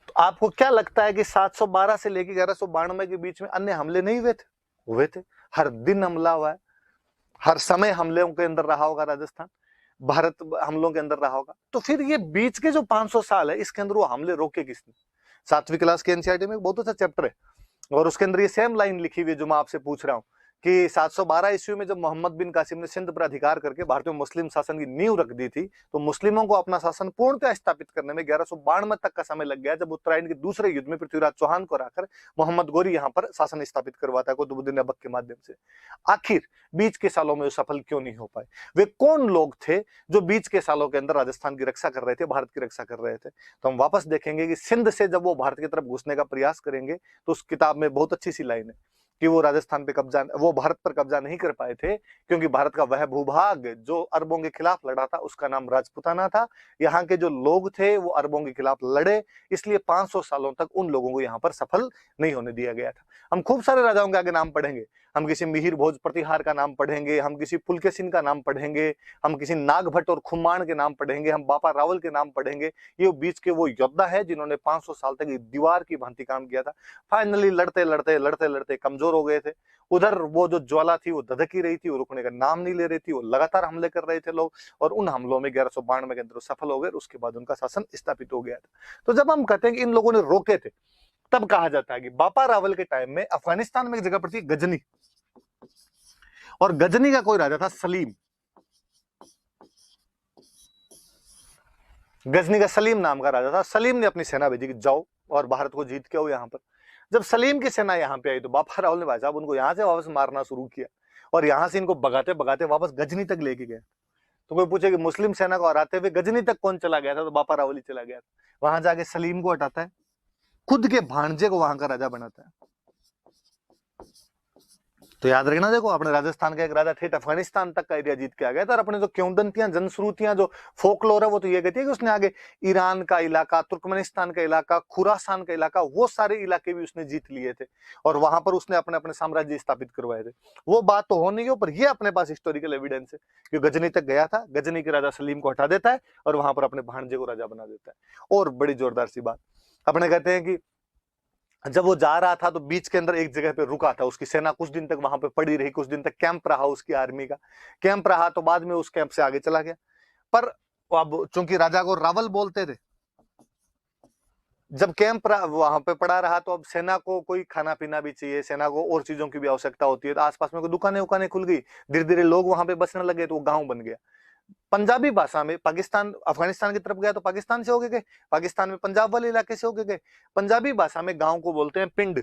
तो आपको क्या लगता है कि 712 से लेकर 1192 के बीच में अन्य हमले नहीं हुए थे? हुए थे। हर दिन हमला हुआ है, हर समय हमलों के अंदर रहा होगा राजस्थान, भारत हमलों के अंदर रहा होगा। तो फिर ये बीच के जो 500 साल है इसके अंदर वो हमले रोके किसने? 7वीं क्लास के एनसीईआरटी में बहुत अच्छा चैप्टर है और उसके अंदर ये सेम लाइन लिखी हुई है जो मैं आपसे पूछ रहा हूं कि 712 ईस्वी में जब मोहम्मद बिन कासिम ने सिंध पर अधिकार करके भारत में मुस्लिम शासन की नींव रख दी थी, तो मुस्लिमों को अपना शासन पूर्णतः स्थापित करने में 1192 तक का समय लग गया, जब उत्तरायण के दूसरे युद्ध में पृथ्वीराज चौहान को हराकर मोहम्मद गोरी यहाँ पर शासन स्थापित करवाता है कुतुबुद्दीन ऐबक के माध्यम से। आखिर बीच के सालों में वो सफल क्यों नहीं हो पाए? वे कौन लोग थे जो बीच के सालों के अंदर राजस्थान की रक्षा कर रहे थे, भारत की रक्षा कर रहे थे? तो हम वापस देखेंगे कि सिंध से जब वो भारत की तरफ घुसने का प्रयास करेंगे तो उस किताब में बहुत अच्छी सी लाइन है कि वो राजस्थान पे कब्जा, वो भारत पर कब्जा नहीं कर पाए थे, क्योंकि भारत का वह भूभाग जो अरबों के खिलाफ लड़ा था उसका नाम राजपूताना था। यहाँ के जो लोग थे वो अरबों के खिलाफ लड़े, इसलिए 500 सालों तक उन लोगों को यहाँ पर सफल नहीं होने दिया गया था। हम खूब सारे राजाओं के आगे नाम पढ़ेंगे, हम किसी मिहिर भोज प्रतिहार का नाम पढ़ेंगे, हम किसी पुलकेशिन का नाम पढ़ेंगे, हम किसी नागभट्ट और खुमान के नाम पढ़ेंगे, हम बापा रावल के नाम पढ़ेंगे। ये बीच के वो योद्धा है जिन्होंने 500 साल तक दीवार की भांति काम किया था। फाइनली लड़ते लड़ते लड़ते लड़ते कमजोर हो गए थे। उधर वो जो ज्वाला थी वो धधकी रही थी, वो रुकने का नाम नहीं ले रही थी, वो लगातार हमले कर रहे थे लोग, और उन हमलों में 1192 के अंदर सफल हो गए। उसके बाद उनका शासन स्थापित हो गया था। तो जब हम कहते हैं कि इन लोगों ने रोके थे, तब कहा जाता है कि बापा रावल के टाइम में अफगानिस्तान में एक जगह पर थी गजनी, और गजनी का कोई राजा था सलीम। गजनी का सलीम नाम का राजा था। सलीम ने अपनी सेना भेजी कि जाओ और भारत को जीत के आओ यहाँ पर। जब सलीम की सेना यहाँ पे आई तो बापा रावल ने भाई साहब उनको यहाँ से वापस मारना शुरू किया, और यहाँ से इनको भगाते भगाते वापस गजनी तक लेके गए। तो कोई पूछे कि मुस्लिम सेना को हराते हुए गजनी तक कौन चला गया था, तो बापा रावल ही चला गया था। वहां जाके सलीम को हटाता है, खुद के भांजे को वहां का राजा बनाता है। तो याद रखना, देखो अपने राजस्थान का एक राजा ठेठ अफगानिस्तान तक का एरिया जीत के आ गया था। और अपने जो क्योंदंतियां जनश्रुतियां जो फोकलोर है वो तो ये कहती है कि उसने आगे ईरान का इलाका, तुर्कमेनिस्तान का इलाका, खुरासान का इलाका, वो सारे इलाके भी उसने जीत लिए थे, और वहां पर उसने अपने अपने साम्राज्य स्थापित करवाए थे। वो बात तो हो नहीं हो, पर ये अपने पास हिस्टोरिकल एविडेंस है कि गजनी तक गया था, गजनी के राजा सलीम को हटा देता है और वहां पर अपने भांजे को राजा बना देता है। और बड़ी जोरदार सी बात, अपने कहते हैं कि जब वो जा रहा था तो बीच के अंदर एक जगह पे रुका था, उसकी सेना कुछ दिन तक वहां पे पड़ी रही, कुछ दिन तक कैंप रहा, उसकी आर्मी का कैंप रहा। तो बाद में उस कैंप से आगे चला गया। पर अब चूंकि राजा को रावल बोलते थे, जब कैंप वहां पे पड़ा रहा तो अब सेना को कोई खाना पीना भी चाहिए, सेना को और चीजों की भी आवश्यकता होती है। तो आसपास में कोई दुकानें उकानें खुल गई, धीरे धीरे लोग वहां पे बसने लगे, तो वो गांव बन गया। पंजाबी भाषा में पाकिस्तान, अफगानिस्तान की तरफ गया तो पाकिस्तान से होके गए, पाकिस्तान में पंजाब वाले इलाके से होके गए। पंजाबी भाषा में गांव को बोलते हैं पिंड।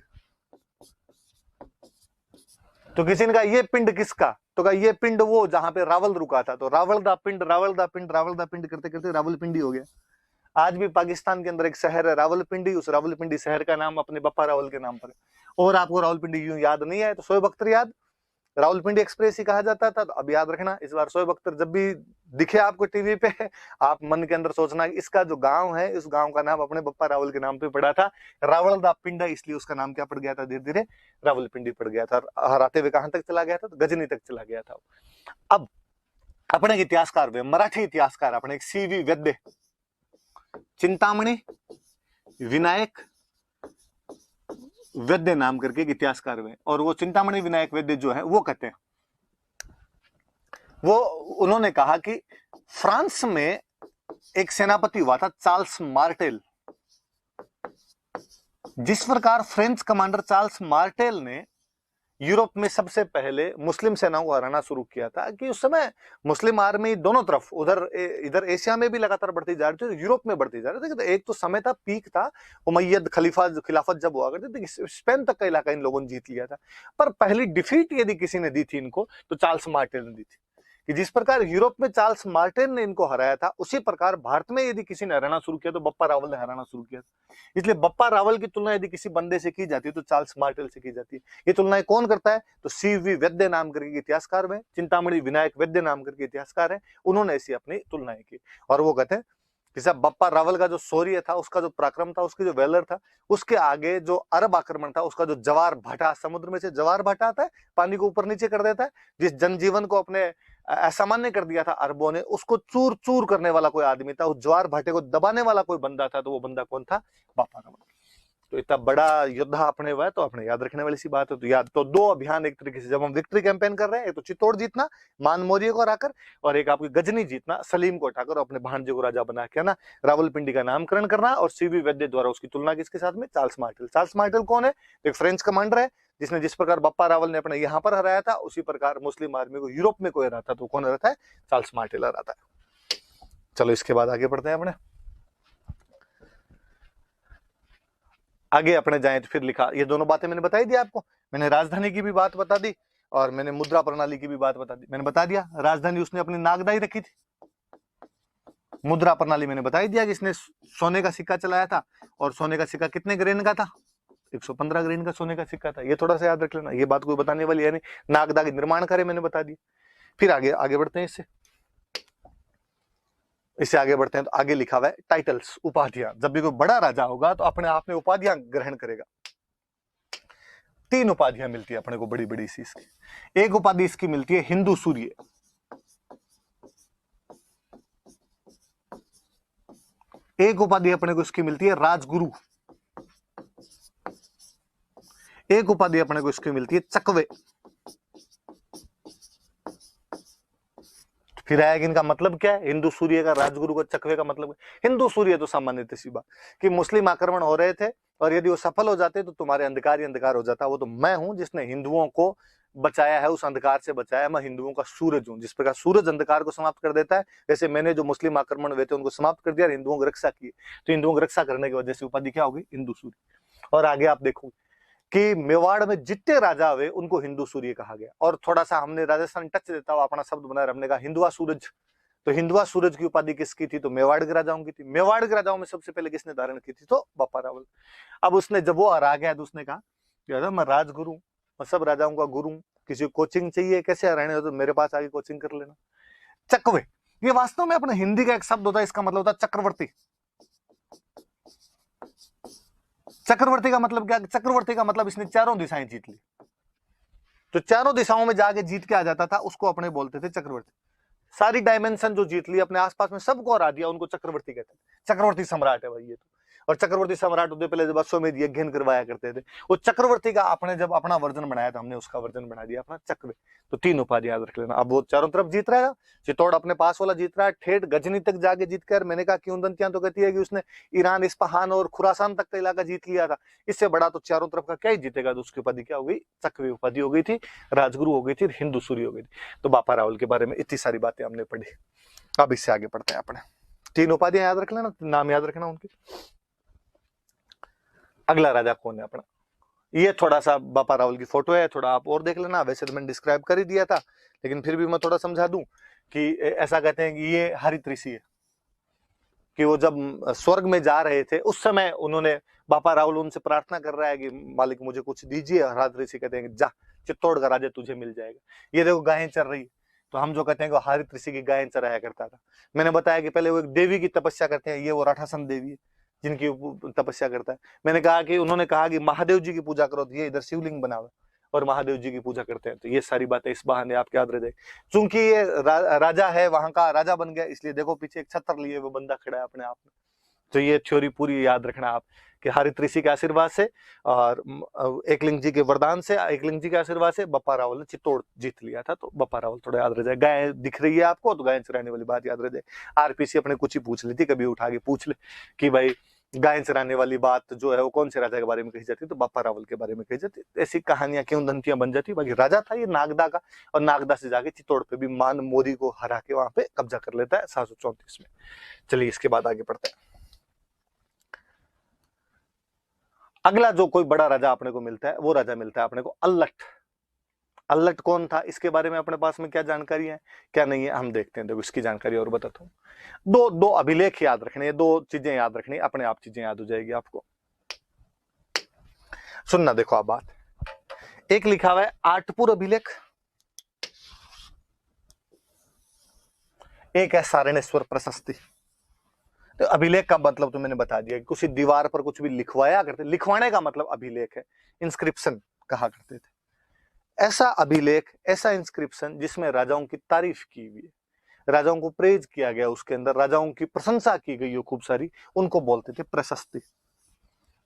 तो किसी ने कहा ये पिंड किसका, तो कहा ये पिंड वो जहां पे रावल रुका था। तो रावल दा पिंड, रावल दा पिंड, रावल दा पिंड करते करते रावलपिंडी हो गया। आज भी पाकिस्तान के अंदर एक शहर है रावलपिंडी, उस रावलपिंडी शहर का नाम अपने बप्पा रावल के नाम पर है। और आपको रावलपिंडी यूं याद नहीं है तो शोएब अख्तर याद, रावलपिंडी एक्सप्रेस ही कहा जाता था। तो अब याद रखना, इस बार शोएब अख्तर जब भी दिखे आपको टीवी पे, आप मन के अंदर सोचना कि इसका जो गांव है, इस गांव का नाम अपने बप्पा रावल के नाम पे पड़ा था, रावल दा पिंड, इसलिए उसका नाम क्या पड़ गया था, धीरे धीरे रावलपिंडी पड़ गया था। हराते हुए कहां तक चला गया था, तो गजनी तक चला गया था। अब अपने इतिहासकार वे मराठी इतिहासकार अपने सीवी वैद्य, चिंतामणि विनायक वैद्य नाम करके एक इतिहासकार हुए, और वो चिंतामणि विनायक वैद्य जो है वो कहते हैं, वो उन्होंने कहा कि फ्रांस में एक सेनापति हुआ था चार्ल्स मार्टेल। जिस प्रकार फ्रेंच कमांडर चार्ल्स मार्टेल ने यूरोप में सबसे पहले मुस्लिम सेनाओं को हराना शुरू किया था, कि उस समय मुस्लिम आर्मी दोनों तरफ, उधर इधर एशिया में भी लगातार बढ़ती जा रही थी, यूरोप में बढ़ती जा रही थी। तो एक तो समय था, पीक था, उमैयद खिलाफत जब हुआ करती थी, स्पेन तक का इलाका इन लोगों ने जीत लिया था। पर पहली डिफीट यदि किसी ने दी थी इनको, तो चार्ल्स मार्टेल ने दी थी। कि जिस प्रकार यूरोप में चार्ल्स मार्टेल ने इनको हराया था, उसी प्रकार भारत में यदि किसी ने हराना शुरू किया तो बप्पा रावल ने हराना शुरू किया था। इसलिए बप्पा रावल की तुलना यदि किसी बंदे से की जाती है तो चार्ल्स मार्टेल से की जाती है। ये तुलनाएं कौन करता है, तो सीवी वैद्य नाम करके इतिहासकार में, चिंतामणि विनायक वैद्य नाम करके इतिहासकार है, उन्होंने ऐसी अपनी तुलनाएं की। और वो कहते हैं कि साहब बप्पा रावल का जो शौर्य था, उसका जो पराक्रम था, उसकी जो वैलर था, उसके आगे जो अरब आक्रमण था, उसका जो जवार भाटा, समुद्र में से जवार भाटा आता है, पानी को ऊपर नीचे कर देता है, जिस जनजीवन को अपने असामान्य कर दिया था अरबों ने, उसको चूर चूर करने वाला कोई आदमी था, उस ज्वार भाटे को दबाने वाला कोई बंदा था, तो वो बंदा कौन था, बापा रावल। तो इतना बड़ा योद्धा अपने हुआ है, तो अपने याद रखने वाली सी बात है। तो याद तो दो अभियान एक तरीके से जब हम विक्ट्री कैंपेन कर रहे हैं, एक तो चित्तौड़ जीतना मान मौर्य को हराकर, और एक आपकी गजनी जीतना सलीम को हटाकर अपने भांजे को राजा बना के ना रावलपिंडी का नामकरण करना। और सीवी वैद्य द्वारा उसकी तुलना किसके साथ में, चार्ल्स मार्टेल। चार्ल्स मार्टेल कौन है, एक फ्रेंच कमांडर है, जिसने जिस प्रकार बप्पा रावल ने अपने यहाँ पर हराया था, उसी प्रकार मुस्लिम आर्मी को यूरोप में कोई हराता तो कौन हराता है, चार्ल्स मार्टेल हराता है। चलो इसके बाद आगे बढ़ते हैं अपने आगे अपने जाएं तो फिर लिखा, ये दोनों बातें मैंने बताई दी आपको, मैंने राजधानी की भी बात बता दी और मैंने मुद्रा प्रणाली की भी बात बता दी। मैंने बता दिया राजधानी उसने अपनी नागदाई रखी थी, मुद्रा प्रणाली मैंने बता ही दिया कि इसने सोने का सिक्का चलाया था, और सोने का सिक्का कितने ग्रेन का था, 115 ग्रेन का सोने का सिक्का था। ये थोड़ा सा याद रख लेना, ये बात कोई बताने वाली है नहीं। नागदा के निर्माण कार्य मैंने बता दिया। फिर आगे बढ़ते हैं इससे आगे बढ़ते हैं तो आगे लिखा हुआ है टाइटल्स, उपाधियां। जब भी कोई बड़ा राजा होगा तो अपने आप में उपाधियां ग्रहण करेगा। 3 उपाधियां मिलती है अपने को बड़ी बड़ी सी इसकी। एक उपाधि इसकी मिलती है हिंदू सूर्य, एक उपाधि अपने को इसकी मिलती है राजगुरु, एक उपाधि अपने को इसकी मिलती है चकवे। फिर आएगा इनका मतलब क्या है, हिंदू सूर्य का, राजगुरु का, चकवे का मतलब हिंदू सूर्य तो सामान्य सी बात कि मुस्लिम आक्रमण हो रहे थे और यदि वो सफल हो जाते तो तुम्हारे अंधकार ही अंधकार हो जाता। वो तो मैं हूं जिसने हिंदुओं को बचाया है, उस अंधकार से बचाया। मैं हिंदुओं का सूरज हूं। जिस प्रकार सूरज अंधकार को समाप्त कर देता है, वैसे मैंने जो मुस्लिम आक्रमण हुए थे उनको समाप्त कर दिया, हिंदुओं की रक्षा की। तो हिंदुओं की रक्षा करने की वजह से उपाधि क्या होगी, हिंदू सूर्य। और आगे आप देखो कि मेवाड़ में जितने राजा हुए उनको हिंदू सूर्य कहा गया। और थोड़ा सा हमने राजस्थान टच देता हुआ अपना शब्द बनाया, हमने कहा हिंदुआ सूरज। तो हिंदुआ सूरज की उपाधि किसकी थी, तो मेवाड़ के राजाओं की थी। मेवाड़ के राजाओं में सबसे पहले किसने धारण की थी, तो बापा रावल। अब उसने जब वो हरा गया तो उसने कहा मैं राजगुरु, मैं सब राजाओं का गुरु, किसी को कोचिंग चाहिए कैसे हराने हो तो मेरे पास आके कोचिंग कर लेना। चकवे, ये वास्तव में अपने हिंदी का एक शब्द होता है, इसका मतलब होता है चक्रवर्ती। चक्रवर्ती का मतलब क्या, चक्रवर्ती का मतलब इसने चारों दिशाएं जीत ली। तो चारों दिशाओं में जाके जीत के आ जाता था, उसको अपने बोलते थे चक्रवर्ती। सारी डायमेंशन जो जीत ली, अपने आसपास में सबको हरा दिया, उनको चक्रवर्ती कहते हैं। चक्रवर्ती सम्राट है भाई ये तो। और चक्रवर्ती सम्राट होते पहले जब अश्वमेध यज्ञ करवाया करते थे, वो चक्रवर्ती का आपने जब अपना वर्जन बनाया था, हमने उसका वर्जन बना दिया अपना चक्रवे। तो 3 उपाधि याद रख लेना। अब वो चारों तरफ जीत रहा है, चित्तौड़ अपने पास वाला जीत रहा है, ठेठ गजनी तक जाके जीत कर। मैंने कहा किंवदंतियां तो कहती है कि उसने ईरान, इस्पाहान और खुरासान तक का इलाका जीत लिया था। इससे बड़ा तो चारों तरफ का क्या ही जीतेगा। तो उसकी उपाधि क्या हो गई, चक्रवे उपाधि हो गई थी, राजगुरु हो गई थी, हिंदू सूर्य हो गई थी। तो बापा रावल के बारे में इतनी सारी बातें हमने पढ़ी। अब इससे आगे पढ़ते हैं अपने। 3 उपाधियां याद रख लेना, नाम याद रखना उनके। अगला राजा कौन है अपना, ये थोड़ा सा बापा रावल की फोटो है, थोड़ा आप और देख लेना। वैसे तो मैंने डिस्क्राइब कर ही दिया था, लेकिन फिर भी मैं थोड़ा समझा दूं कि ऐसा कहते हैं कि ये हरित ऋषि है, कि वो जब स्वर्ग में जा रहे थे उस समय उन्होंने, बापा रावल उनसे प्रार्थना कर रहा है कि मालिक मुझे कुछ दीजिए। हरित ऋषि कहते हैं कि जा, चित्तौड़ का राजा तुझे मिल जाएगा। ये देखो गायें चर रही है, तो हम जो कहते हैं कि हरित ऋषि की गायें चराया करता था। मैंने बताया कि पहले वो एक देवी की तपस्या करते हैं, ये वो राठासन देवी है जिनकी तपस्या करता है। मैंने कहा कि उन्होंने कहा कि महादेव जी की पूजा करो, तो ये इधर शिवलिंग बना हुआ और महादेव जी की पूजा करते हैं। तो ये सारी बातें इस बहाने आपके याद रह जाए। चूंकि ये राजा है, वहां का राजा बन गया, इसलिए देखो पीछे एक छत्र लिए वो बंदा खड़ा है अपने आप में। तो ये थ्योरी पूरी याद रखना आप कि हरित ऋषि के आशीर्वाद से और एकलिंग जी के वरदान से, एकलिंग जी के आशीर्वाद से बप्पा रावल ने चित्तौड़ जीत लिया था। तो बप्पा रावल थोड़ा याद रह जाए। गाय दिख रही है आपको तो गाय चराने वाली बात याद रह जाए। आरपीसी अपने कुछ ही पूछ लेती, कभी उठा के पूछ ले कि भाई गाय चराने वाली बात जो है वो कौन से राजा के बारे में कही जाती है, तो बप्पा रावल के बारे में कही जाती। ऐसी कहानियां क्यों दंतियां बन जाती। बाकी राजा था ये नागदा का, और नागदा से जाके चित्तौड़ पे भी मान मोरी को हरा के वहां पे कब्जा कर लेता है 734 में। चलिए इसके बाद आगे बढ़ते हैं। अगला जो कोई बड़ा राजा अपने को मिलता है, वो राजा मिलता है अपने को अल्लट। अल्लट कौन था, इसके बारे में अपने पास में क्या जानकारी है क्या नहीं है, हम देखते हैं। देखो इसकी जानकारी और बताता हूँ। दो अभिलेख याद रखने, 2 चीजें याद रखनी, अपने आप चीजें याद हो जाएगी आपको। सुनना देखो आप बात। एक लिखा हुआ है आठपुर अभिलेख, एक है सारणेश्वर प्रशस्ति। तो अभिलेख का मतलब तो मैंने बता दिया कि किसी दीवार पर कुछ भी लिखवाया करते, लिखवाने का मतलब अभिलेख है, इंस्क्रिप्शन कहा करते थे। ऐसा अभिलेख, ऐसा इंस्क्रिप्शन जिसमें राजाओं की तारीफ की हुई है, राजाओं को प्रेज किया गया, उसके अंदर राजाओं की प्रशंसा की गई हो खूब सारी, उनको बोलते थे प्रशस्ति।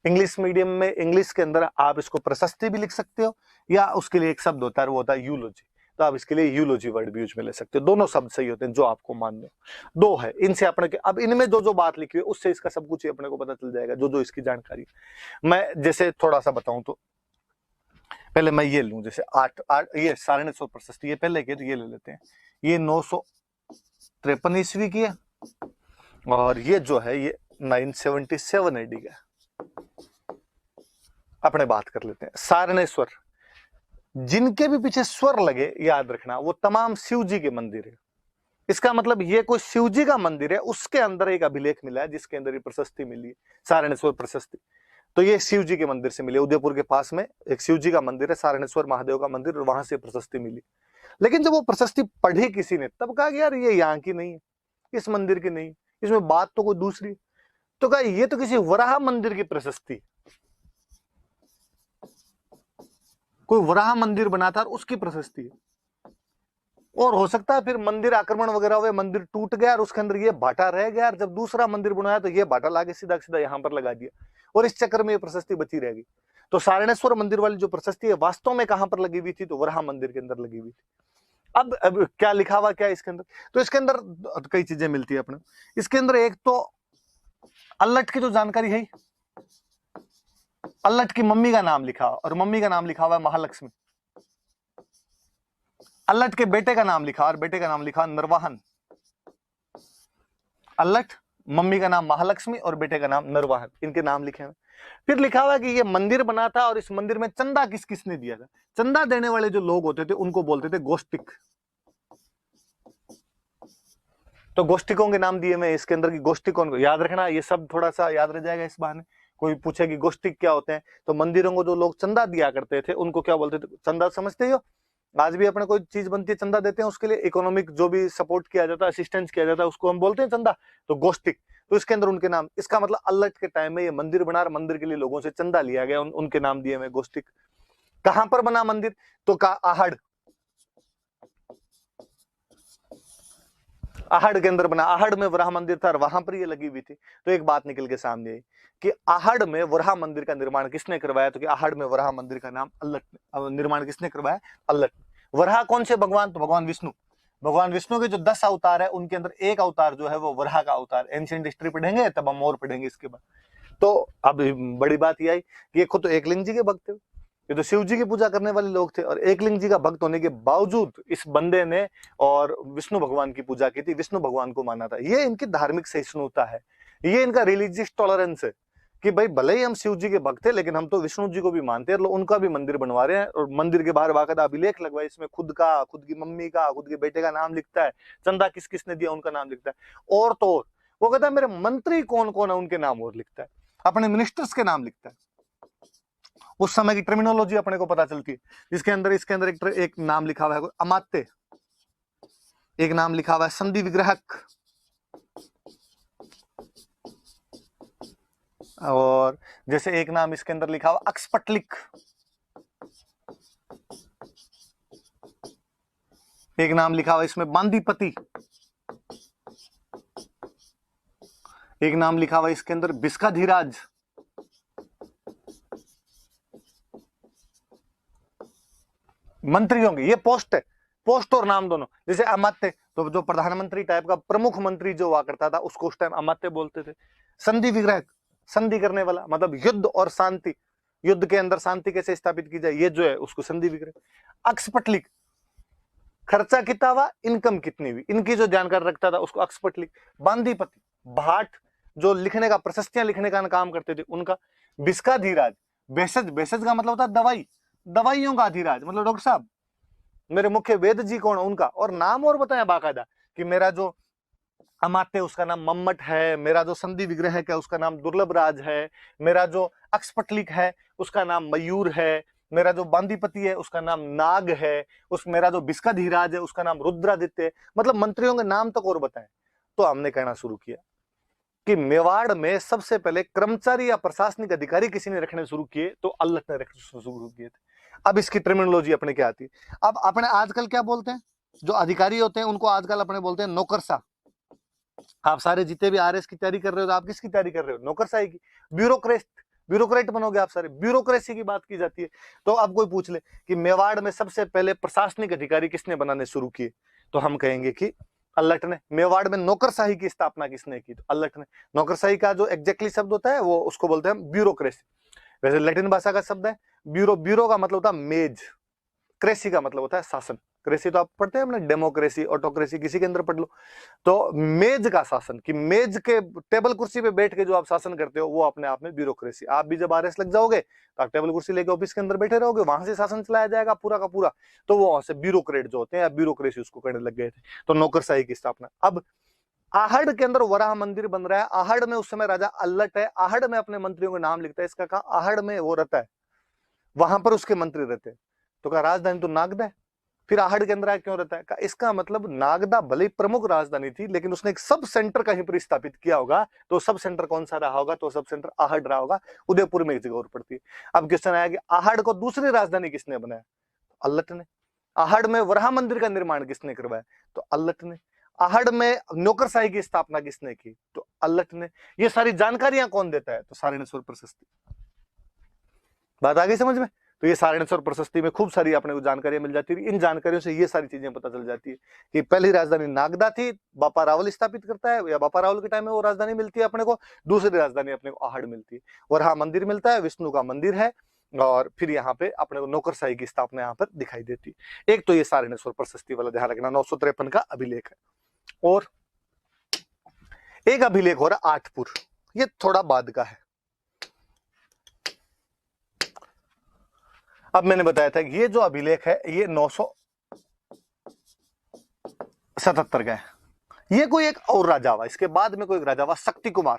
इंग्लिश मीडियम में, इंग्लिश के अंदर आप इसको प्रशस्ति भी लिख सकते हो, या उसके लिए एक शब्द होता है वो होता है यूलोजी। तो आप इसके लिए यूलोजी वर्ड भी यूज में ले सकते हो। दोनों शब्द सही होते हैं जो आपको मान लो। 2 है, इनसे अपने अब इनमें जो बात लिखी हुई है उससे इसका सब कुछ ही अपने को पता चल जाएगा, जो इसकी जानकारी। मैं जैसे थोड़ा सा बताऊं तो पहले मैं ये लूं, जैसे 8 ये सारणेश्वर प्रशस्ति, ये पहले के तो ये ले लेते हैं। ये 953 ईस्वी की है, और ये जो है ये 977 एडी का। अपने बात कर लेते हैं। सारणेश्वर, जिनके भी पीछे स्वर लगे याद रखना, वो तमाम शिव जी के मंदिर है। इसका मतलब ये कोई शिव जी का मंदिर है, उसके अंदर एक अभिलेख मिला है जिसके अंदर ये प्रशस्ति मिली है, सारणेश्वर प्रशस्ति। तो ये शिव जी के मंदिर से मिली। उदयपुर के पास में एक शिव जी का मंदिर है, सारणेश्वर महादेव का मंदिर, और वहां से प्रशस्ति मिली। लेकिन जब वो प्रशस्ति पढ़ी किसी ने, तब कहा कि यार ये यहाँ की नहीं है, इस मंदिर की नहीं, इसमें बात तो कोई दूसरी। तो कहा ये तो किसी वराह मंदिर की प्रशस्ति, कोई वराह मंदिर बना था और उसकी प्रशस्ति है। और हो सकता है फिर मंदिर आक्रमण वगैरह हुए, मंदिर टूट गया और उसके अंदर ये भाटा रह गया, और जब दूसरा मंदिर बनाया तो ये भाटा लाके सीधा सीधा यहाँ पर लगा दिया, और इस चक्कर में ये प्रशस्ति बची रहेगी। तो सारणेश्वर मंदिर वाली जो प्रशस्ति है वास्तव में कहां पर लगी हुई थी, तो वराह मंदिर के अंदर लगी हुई थी। अब क्या लिखा हुआ क्या इसके अंदर, तो इसके अंदर कई चीजें मिलती है अपने। इसके अंदर एक तो अल्लट की जो जानकारी है, अल्लट की मम्मी का नाम लिखा, और मम्मी का नाम लिखा हुआ है महालक्ष्मी। अल्लट के बेटे का नाम लिखा, और बेटे का नाम लिखा नरवाहन। अल्लट, मम्मी का नाम महालक्ष्मी और बेटे का नाम नरवाहन, इनके नाम लिखे हैं। फिर लिखा हुआ है कि ये मंदिर बना था और इस मंदिर में चंदा किस किसने दिया था। चंदा देने वाले जो लोग होते थे उनको बोलते थे गोष्टिक। तो गोष्टिकों के नाम दिए मैं इसके अंदर की गोष्टिकों को याद रखना, ये सब थोड़ा सा याद रह जाएगा इस बहाने। कोई पूछे कि गोष्टिक क्या होते हैं, तो मंदिरों को जो लोग चंदा दिया करते थे उनको क्या बोलते थे, चंदा समझते हो। आज भी अपने कोई चीज बनती है चंदा देते हैं, उसके लिए इकोनॉमिक जो भी सपोर्ट किया जाता है, असिस्टेंस किया जाता है, उसको हम बोलते हैं चंदा। तो गोष्टिक, तो इसके अंदर उनके नाम, इसका मतलब अल्लट के टाइम में ये मंदिर बना, मंदिर के लिए लोगों से चंदा लिया गया, उनके नाम दिए हुए गोष्टिक। कहां पर बना मंदिर, तो का आहड़, आहड़ के अंदर बना। आहड़ में वराह मंदिर था और वहां पर ये लगी हुई थी। तो एक बात निकल के सामने आई कि आहड़ में वराह मंदिर का निर्माण किसने करवाया, तो कि आहड़ में वराह मंदिर का नाम अल्लट, निर्माण किसने करवाया, अल्लट। वराह कौन से भगवान, तो भगवान विष्णु। भगवान विष्णु के जो 10 अवतार है उनके अंदर एक अवतार जो है वो वराह का अवतार। एंशिएंट हिस्ट्री पढ़ेंगे तब हम और पढ़ेंगे इसके बाद। तो अब बड़ी बात यह आई कि ये खुद तो एकलिंग जी के भक्त थे, ये तो शिव जी की पूजा करने वाले लोग थे, और एकलिंग जी का भक्त होने के बावजूद इस बंदे ने और विष्णु भगवान की पूजा की थी, विष्णु भगवान को माना था। ये इनकी धार्मिक सहिष्णुता है, ये इनका रिलीजियस टॉलरेंस है कि भाई भले ही हम शिव जी के भक्त थे लेकिन हम तो विष्णु जी को भी मानते हैं, उनका भी मंदिर बनवा रहे हैं। और मंदिर के बाहर बाकायदा अभिलेख लगवाए, इसमें खुद का, खुद की मम्मी का, खुद के बेटे का नाम लिखता है, चंदा किस किसने दिया उनका नाम लिखता है। और तो और वो कहता है मेरे मंत्री कौन कौन है उनके नाम और लिखता है, अपने मिनिस्टर्स के नाम लिखता है। उस समय की टर्मिनोलॉजी अपने को पता चलती है। इसके अंदर एक नाम लिखा हुआ है अमात्य, एक नाम लिखा हुआ है संधि विग्रहक, और जैसे एक नाम इसके अंदर लिखा हुआ अक्सपटलिक, एक नाम लिखा हुआ इसमें बांदीपति, एक नाम लिखा हुआ इसके अंदर बिस्काधीराज, मंत्रियों की ये पोस्ट है, पोस्ट और नाम दोनों। जैसे अमात्य तो जो प्रधानमंत्री टाइप का प्रमुख मंत्री जो हुआ करता था उसको उस टाइम अमात्य बोलते थे। संधि विग्रह, संधि करने वाला, मतलब युद्ध और शांति, युद्ध के अंदर शांति कैसे स्थापित की जाए, ये जो है उसको संधि विग्रह। अक्सपटलिक, खर्चा कितना हुआ, इनकम कितनी हुई, इनकी जो जानकारी रखता था उसको अक्सपटलिक। बांदीपति, भाट जो लिखने का, प्रशस्तियां लिखने का काम करते थे उनका। बिस्काधीराज, भेषज, भेषज का मतलब होता है दवाई, दवाइयों का अधिराज, मतलब डॉक्टर साहब। मेरे मुख्य वेद जी कौन है उनका, और नाम और बताया बाकायदा कि मेरा जो अमात्य उसका नाम मम्मट है, मेरा जो संधि विग्रह है उसका नाम दुर्लभ राज है, मेरा जो अक्सपटलिक है उसका नाम मयूर है, मेरा जो बांदीपति है उसका नाम नाग है, उस मेरा जो बिस्काधीराज है उसका नाम रुद्रादित्य है। मतलब मंत्रियों के नाम तक और बताए। तो हमने कहना शुरू किया कि मेवाड़ में सबसे पहले कर्मचारी या प्रशासनिक अधिकारी किसी ने रखने शुरू किए तो अल्लट ने रखने शुरू किए थे। अब इसकी टर्मिनोलॉजी अपने क्या आती है, अब अपने आजकल क्या बोलते हैं, जो अधिकारी होते हैं उनको आजकल अपने बोलते हैं नौकरशाह। आप सारे जितने भी आरएस की तैयारी कर रहे हो तो आप किसकी तैयारी कर रहे हो, नौकरशाही की। ब्यूरोक्रेट, ब्यूरोक्रेट बनोगे आप सारे, ब्यूरोक्रेसी की बात की जाती है। तो अब कोई पूछ ले कि मेवाड़ में सबसे पहले प्रशासनिक अधिकारी किसने बनाने शुरू किए, तो हम कहेंगे कि अल्लट ने। मेवाड़ में नौकरशाही की स्थापना किसने की, तो अल्लट ने। नौकरशाही का जो एग्जैक्टली शब्द होता है वो उसको बोलते हैं ब्यूरोक्रेसी। वैसे लैटिन भाषा का शब्द है ब्यूरो, ब्यूरो का मतलब होता है मेज, क्रेसी का मतलब होता है शासन। क्रेसी तो आप पढ़ते हैं अपने, डेमोक्रेसी, ऑटोक्रेसी, किसी के अंदर पढ़ लो। तो मेज का शासन, कि मेज के टेबल कुर्सी पे बैठ के जो आप शासन करते हो वो अपने आप में ब्यूरोक्रेसी। आप भी जब आरएस लग जाओगे तो आप टेबल कुर्सी लेके ऑफिस के अंदर बैठे रहोगे, वहां से शासन चलाया जाएगा पूरा का पूरा। तो वो वहां से ब्यूरोक्रेट जो होते हैं या ब्यूरोक्रेसी उसको करने लग गए थे। तो नौकरशाही की स्थापना। अब आहड़ के अंदर वराह मंदिर बन रहा है। आहड़ में उस समय राजा अल्लट है, आहड़ में अपने मंत्रियों के नाम लिखता है। इसका कहा आहड़ में वो रहता है, वहां पर उसके मंत्री रहते हैं। तो कहा राजधानी तो नागदा है, फिर आहड़ के अंदर क्यों रहता है? कहा इसका मतलब नागदा भले ही प्रमुख राजधानी थी, लेकिन उसने एक सब सेंटर कहीं पर स्थापित किया होगा। तो सब सेंटर कौन सा रहा होगा? तो सब सेंटर आहड़ रहा होगा। उदयपुर में एक जगह और पड़ती है। अब क्वेश्चन आया कि आहड़ को दूसरी राजधानी किसने बनाया? अल्लट ने। आहड़ में वराह मंदिर का निर्माण किसने करवाया? तो अल्लट ने। आहड़ में नौकरशाही की स्थापना किसने की? तो अल्लट ने। ये सारी जानकारियां कौन देता है? तो सारणेश्वर प्रशस्ति। बात आ गई समझ में? तो ये सारणेश्वर प्रशस्ति में खूब सारी अपने को जानकारियां मिल जाती है। इन जानकारियों से ये सारी चीजें पता चल जाती है कि पहली राजधानी नागदा थी, बापा रावल स्थापित करता है, या बापा रावल के टाइम में वो राजधानी मिलती है अपने को। दूसरी राजधानी अपने को आहड़ मिलती है। वराह मंदिर मिलता है, विष्णु का मंदिर है, और फिर यहाँ पे अपने को नौकरशाही की स्थापना यहाँ पर दिखाई देती है। एक तो ये सारणेश्वर प्रशस्ति वाला ध्यान रखना, 953 का अभिलेख है। और एक अभिलेख हो रहा आठपुर, ये थोड़ा बाद का है। अब मैंने बताया था कि ये जो अभिलेख है ये 977 का है। ये कोई एक और राजा हुआ, इसके बाद में कोई एक राजा हुआ शक्ति कुमार,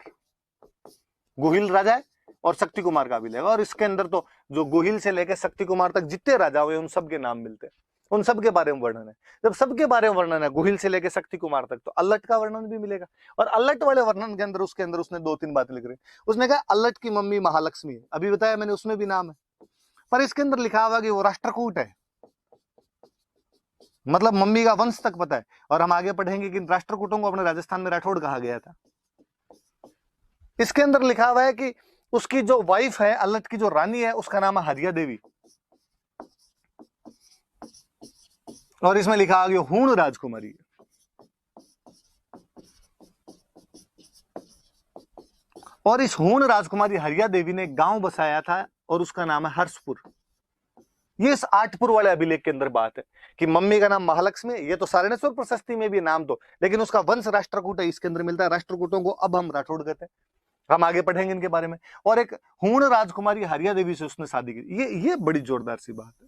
गुहिल राजा है, और शक्ति कुमार का अभिलेख। और इसके अंदर तो जो गुहिल से लेकर शक्ति कुमार तक जितने राजा हुए उन सबके नाम मिलते हैं, उन सबके बारे में वर्णन है। जब सबके बारे में वर्णन है गुहिल से लेकर शक्ति कुमार तक, तो अल्लट का वर्णन भी मिलेगा। और अल्लट वाले वर्णन के अंदर उसने 2-3 बातें लिख रही। उसने कहा अल्लट की मम्मी महालक्ष्मी है, अभी बताया मैंने, उसमें भी नाम है। पर इसके अंदर लिखा हुआ कि वो राष्ट्रकूट है, मतलब मम्मी का वंश तक पता है। और हम आगे पढ़ेंगे कि राष्ट्रकूटों को अपने राजस्थान में राठौड़ कहा गया था। इसके अंदर लिखा हुआ है कि उसकी जो वाइफ है, अल्लट की जो रानी है, उसका नाम है हरिया देवी। और इसमें लिखा हुआ कि हूण राजकुमारी है। और इस हूण राजकुमारी हरिया देवी ने एक गांव बसाया था, और उसका नाम है हर्षपुर। ये इस आठपुर वाले अभिलेख के अंदर बात है कि मम्मी का नाम महालक्ष्मी है। ये तो सारणेश्वर प्रशस्ति में भी नाम तो, लेकिन उसका वंश राष्ट्रकूट है, इसके अंदर मिलता है। राष्ट्रकूटों को अब हम राठौड़ कहते हैं, हम आगे पढ़ेंगे इनके बारे में। और एक हूण राजकुमारी हरिया देवी से उसने शादी की। ये बड़ी जोरदार सी बात है,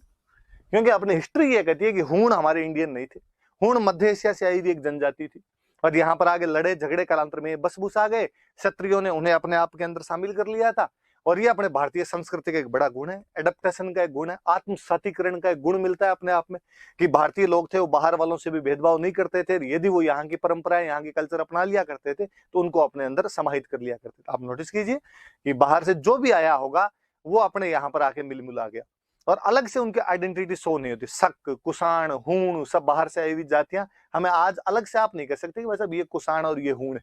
क्योंकि अपनी हिस्ट्री ये कहती है कि हूण हमारे इंडियन नहीं थे। हूण मध्य एशिया से आई हुई एक जनजाति थी, और यहाँ पर आगे लड़े झगड़े कालांतर में बस बुस आ गए। क्षत्रियों ने उन्हें अपने आप के अंदर शामिल कर लिया था। और ये अपने भारतीय संस्कृति का एक बड़ा गुण है, एडेप्टेशन का एक गुण है, आत्मसातीकरण का एक गुण मिलता है अपने आप में, कि भारतीय लोग थे वो बाहर वालों से भी भेदभाव नहीं करते थे। यदि वो यहाँ की परंपराएं, यहाँ की कल्चर अपना लिया करते थे, तो उनको अपने अंदर समाहित कर लिया करते थे। आप नोटिस कीजिए कि बाहर से जो भी आया होगा वो अपने यहाँ पर आके मिल मिला गया, और अलग से उनकी आइडेंटिटी शो नहीं होती। शक, कुषाण, हूण, सब बाहर से आई हुई जातियां, हमें आज अलग से आप नहीं कह सकते कि वैसा ये कुषाण और ये हूण है।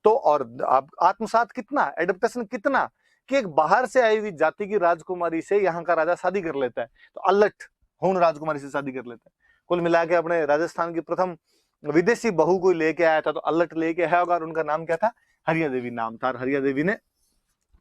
तो और आप आत्मसात कितना, एडेप्टेशन कितना, कि एक बाहर से आई हुई जाति की राजकुमारी से यहाँ का राजा शादी कर लेता है। तो अल्लट हूण राजकुमारी से शादी कर लेता है। कुल मिला के अपने राजस्थान की प्रथम विदेशी बहू को लेके आया था, तो अल्लट लेके आया होगा, और उनका नाम क्या था? हरिया देवी नाम था। और हरिया देवी ने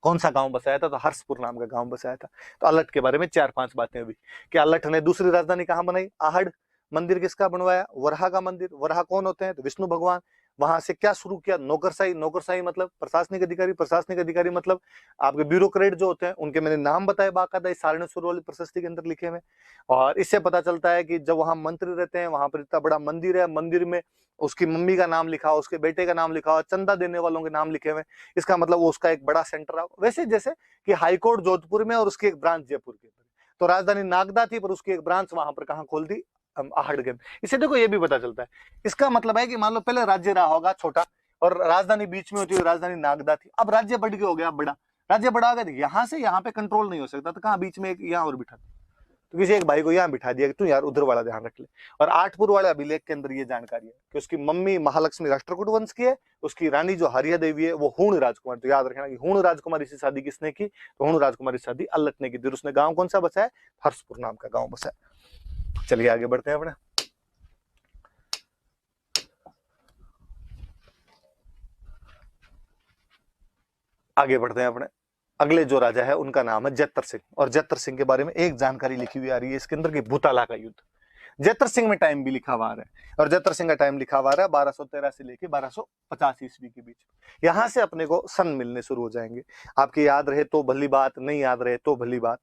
कौन सा गांव बसाया था? तो हर्षपुर नाम का गांव बसाया था। तो अल्लट के बारे में 4-5 बातें हुई कि अल्लट ने दूसरी राजधानी कहां बनाई? आहड़। मंदिर किसका बनवाया? वराह का मंदिर। वराह कौन होते हैं? तो विष्णु भगवान। वहां से क्या शुरू किया? नौकरशाही। नौकरशाही मतलब प्रशासनिक अधिकारी। प्रशासनिक अधिकारी मतलब आपके ब्यूरोक्रेट जो होते हैं, उनके मैंने नाम बताए बाकायदा इस सारणेश्वर वाली प्रशस्ति के अंदर लिखे हुए। और इससे पता चलता है कि जब वहां मंत्री रहते हैं, वहां पर इतना बड़ा मंदिर है, मंदिर में उसकी मम्मी का नाम लिखा, उसके बेटे का नाम लिखा, चंदा देने वालों के नाम लिखे हुए। इसका मतलब वो उसका एक बड़ा सेंटर है। वैसे जैसे कि हाईकोर्ट जोधपुर में और उसकी एक ब्रांच जयपुर के अंदर। तो राजधानी नागदा थी, पर उसकी एक ब्रांच वहां पर कहां खोल दी? आहड़ के। इससे देखो ये भी पता चलता है। इसका मतलब है कि मान लो पहले राज्य रहा होगा छोटा, और राजधानी बीच में होती हुई राजधानी नागदा थी। अब राज्य बढ़ के हो गया बड़ा। राज्य बड़ा हो गया तो यहाँ से यहाँ पे कंट्रोल नहीं हो सकता, तो कहाँ बीच में एक यहाँ और बिठा, तो किसी एक भाई को यहाँ बिठा दिया कि तू यार उधर वाला ध्यान रख ले। और आठपुर वाले अभिलेख के अंदर ये जानकारी है कि उसकी मम्मी महालक्ष्मी राष्ट्रकूट वंश की है, उसकी रानी जो हरिया देवी है वो हूण राजकुमारी। तो याद रखना कि हूण राजकुमारी से शादी किसने की? तो हूण राजकुमारी से शादी अल्लट ने की थी। उसने गांव कौन सा बसाया? हर्षपुर नाम का गांव बसाया। चलिए आगे बढ़ते हैं अपने। आगे बढ़ते हैं अपने। अगले जो राजा है उनका नाम है जैतर सिंह। और जैतर सिंह के बारे में एक जानकारी लिखी हुई आ रही है इसके अंदर कि भूताला का युद्ध। जैतर सिंह में टाइम भी लिखा हुआ है, और जैतर सिंह का टाइम लिखा हुआ है 1213 से लेके 1250 ईस्वी के बीच। यहां से अपने को सन मिलने शुरू हो जाएंगे। आपके याद रहे तो भली बात, नहीं याद रहे तो भली बात,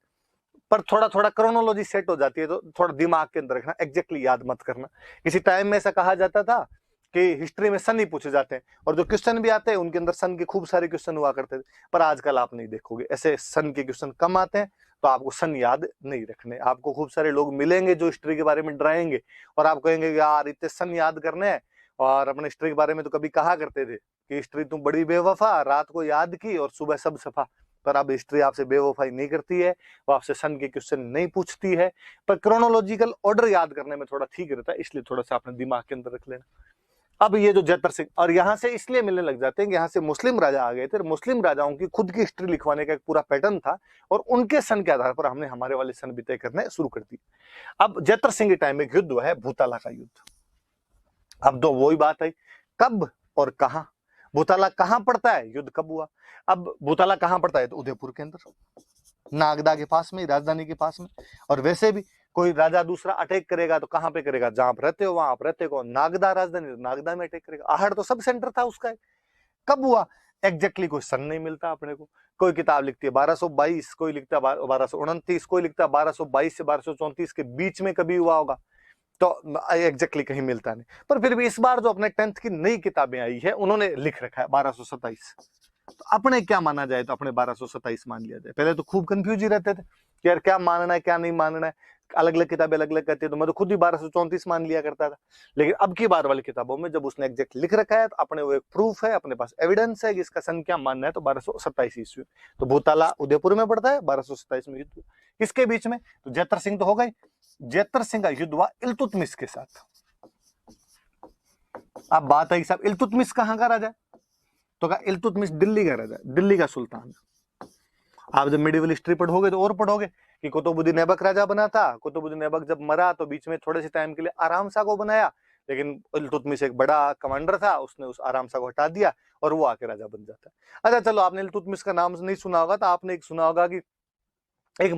पर थोड़ा थोड़ा क्रोनोलॉजी सेट हो जाती है, तो थोड़ा दिमाग के अंदर रखना, एग्जैक्टली याद मत करना। किसी टाइम में ऐसा कहा जाता था कि हिस्ट्री में सन ही पूछे जाते हैं, और जो क्वेश्चन भी आते हैं उनके अंदर सन के खूब सारे क्वेश्चन हुआ करते थे। पर आजकल आप नहीं देखोगे, ऐसे सन के क्वेश्चन कम आते हैं, तो आपको सन याद नहीं रखने। आपको खूब सारे लोग मिलेंगे जो हिस्ट्री के बारे में डराएंगे, और आप कहेंगे यार इतने सन याद करने हैं, और अपने हिस्ट्री के बारे में तो कभी कहा करते थे कि हिस्ट्री तुम बड़ी बेवफा, रात को याद की और सुबह सब सफा। पर अब हिस्ट्री आपसे बेवफाई नहीं करती है, वो आपसे सन के क्वेश्चन नहीं पूछती है, पर क्रोनोलॉजिकल ऑर्डर याद करने में थोड़ा ठीक रहता है, इसलिए थोड़ा सा अपने दिमाग के अंदर रख लेना। अब ये जो जैतर सिंह, और यहाँ से इसलिए मिलने लग जाते हैं कि यहाँ से मुस्लिम राजा आ गए थे, मुस्लिम राजाओं की खुद की हिस्ट्री लिखवाने का एक पूरा पैटर्न था, और उनके सन के आधार पर हमने हमारे वाले सन भी तय करने शुरू कर दी। अब जैतर सिंह के टाइम में युद्ध हुआ है भूताला का युद्ध। अब तो वही बात है, कब और कहां भूताला कहां पड़ता है, युद्ध कब हुआ। अब भूताला कहां पड़ता है, तो उदयपुर के अंदर, नागदा के पास में, राजधानी के पास में। और वैसे भी कोई राजा दूसरा अटैक करेगा तो कहां पे करेगा, जहां आप रहते हो वहां आप रहते हो, नागदा राजधानी, नागदा में अटैक करेगा। आहड़ तो सब सेंटर था उसका। कब हुआ एग्जैक्टली कोई सन नहीं मिलता अपने को। कोई किताब लिखती है 1222, कोई लिखता है 1229, कोई लिखता है 1222 से 1234 के बीच में कभी हुआ होगा, तो एग्जैक्टली कहीं मिलता नहीं। पर फिर भी इस बार जो अपने 10th की नई किताबें आई है उन्होंने लिख रखा है 1227। तो अपने क्या माना जाए, तो अपने 1227 मान लिया जाए। पहले तो खूब कंफ्यूज ही रहते थे कि यार क्या मानना है क्या नहीं मानना है, अलग अलग किताबें अलग अलग कहती है, तो मैं तो खुद ही 1234 मान लिया करता था। लेकिन अब की बार वाली किताबों में जब उसने एग्जैक्ट लिख रखा है, तो अपने वो एक प्रूफ है, अपने पास एविडेंस है कि इसका सन क्या मानना है, तो 1227 ईस्वी। तो भूताला उदयपुर में पड़ता है, 1227 में युद्ध। किसके बीच में, तो जैतर सिंह तो हो गए, जैतर सिंह का युद्ध हुआ इल्तुतमिश के साथ। अब बात है कि साहब इल्तुतमिश कहां का राजा, तो कहा इल्तुतमिश दिल्ली का राजा, दिल्ली का सुल्तान। आप जब मिडिवल हिस्ट्री पढ़ोगे तो और पढ़ोगे कि कुतुबुद्दीन ऐबक राजा बना था, कुतुबुद्दीन ऐबक जब मरा तो बीच में थोड़े से टाइम के लिए आराम शाह को बनाया, लेकिन इल्तुतमिश एक बड़ा कमांडर था, उसने उस आराम शाह को हटा दिया और वो आके राजा बन जाता है। अच्छा चलो, आपने इल्तुतमिश का नाम नहीं सुना होगा, तो आपने एक सुना होगा कि एक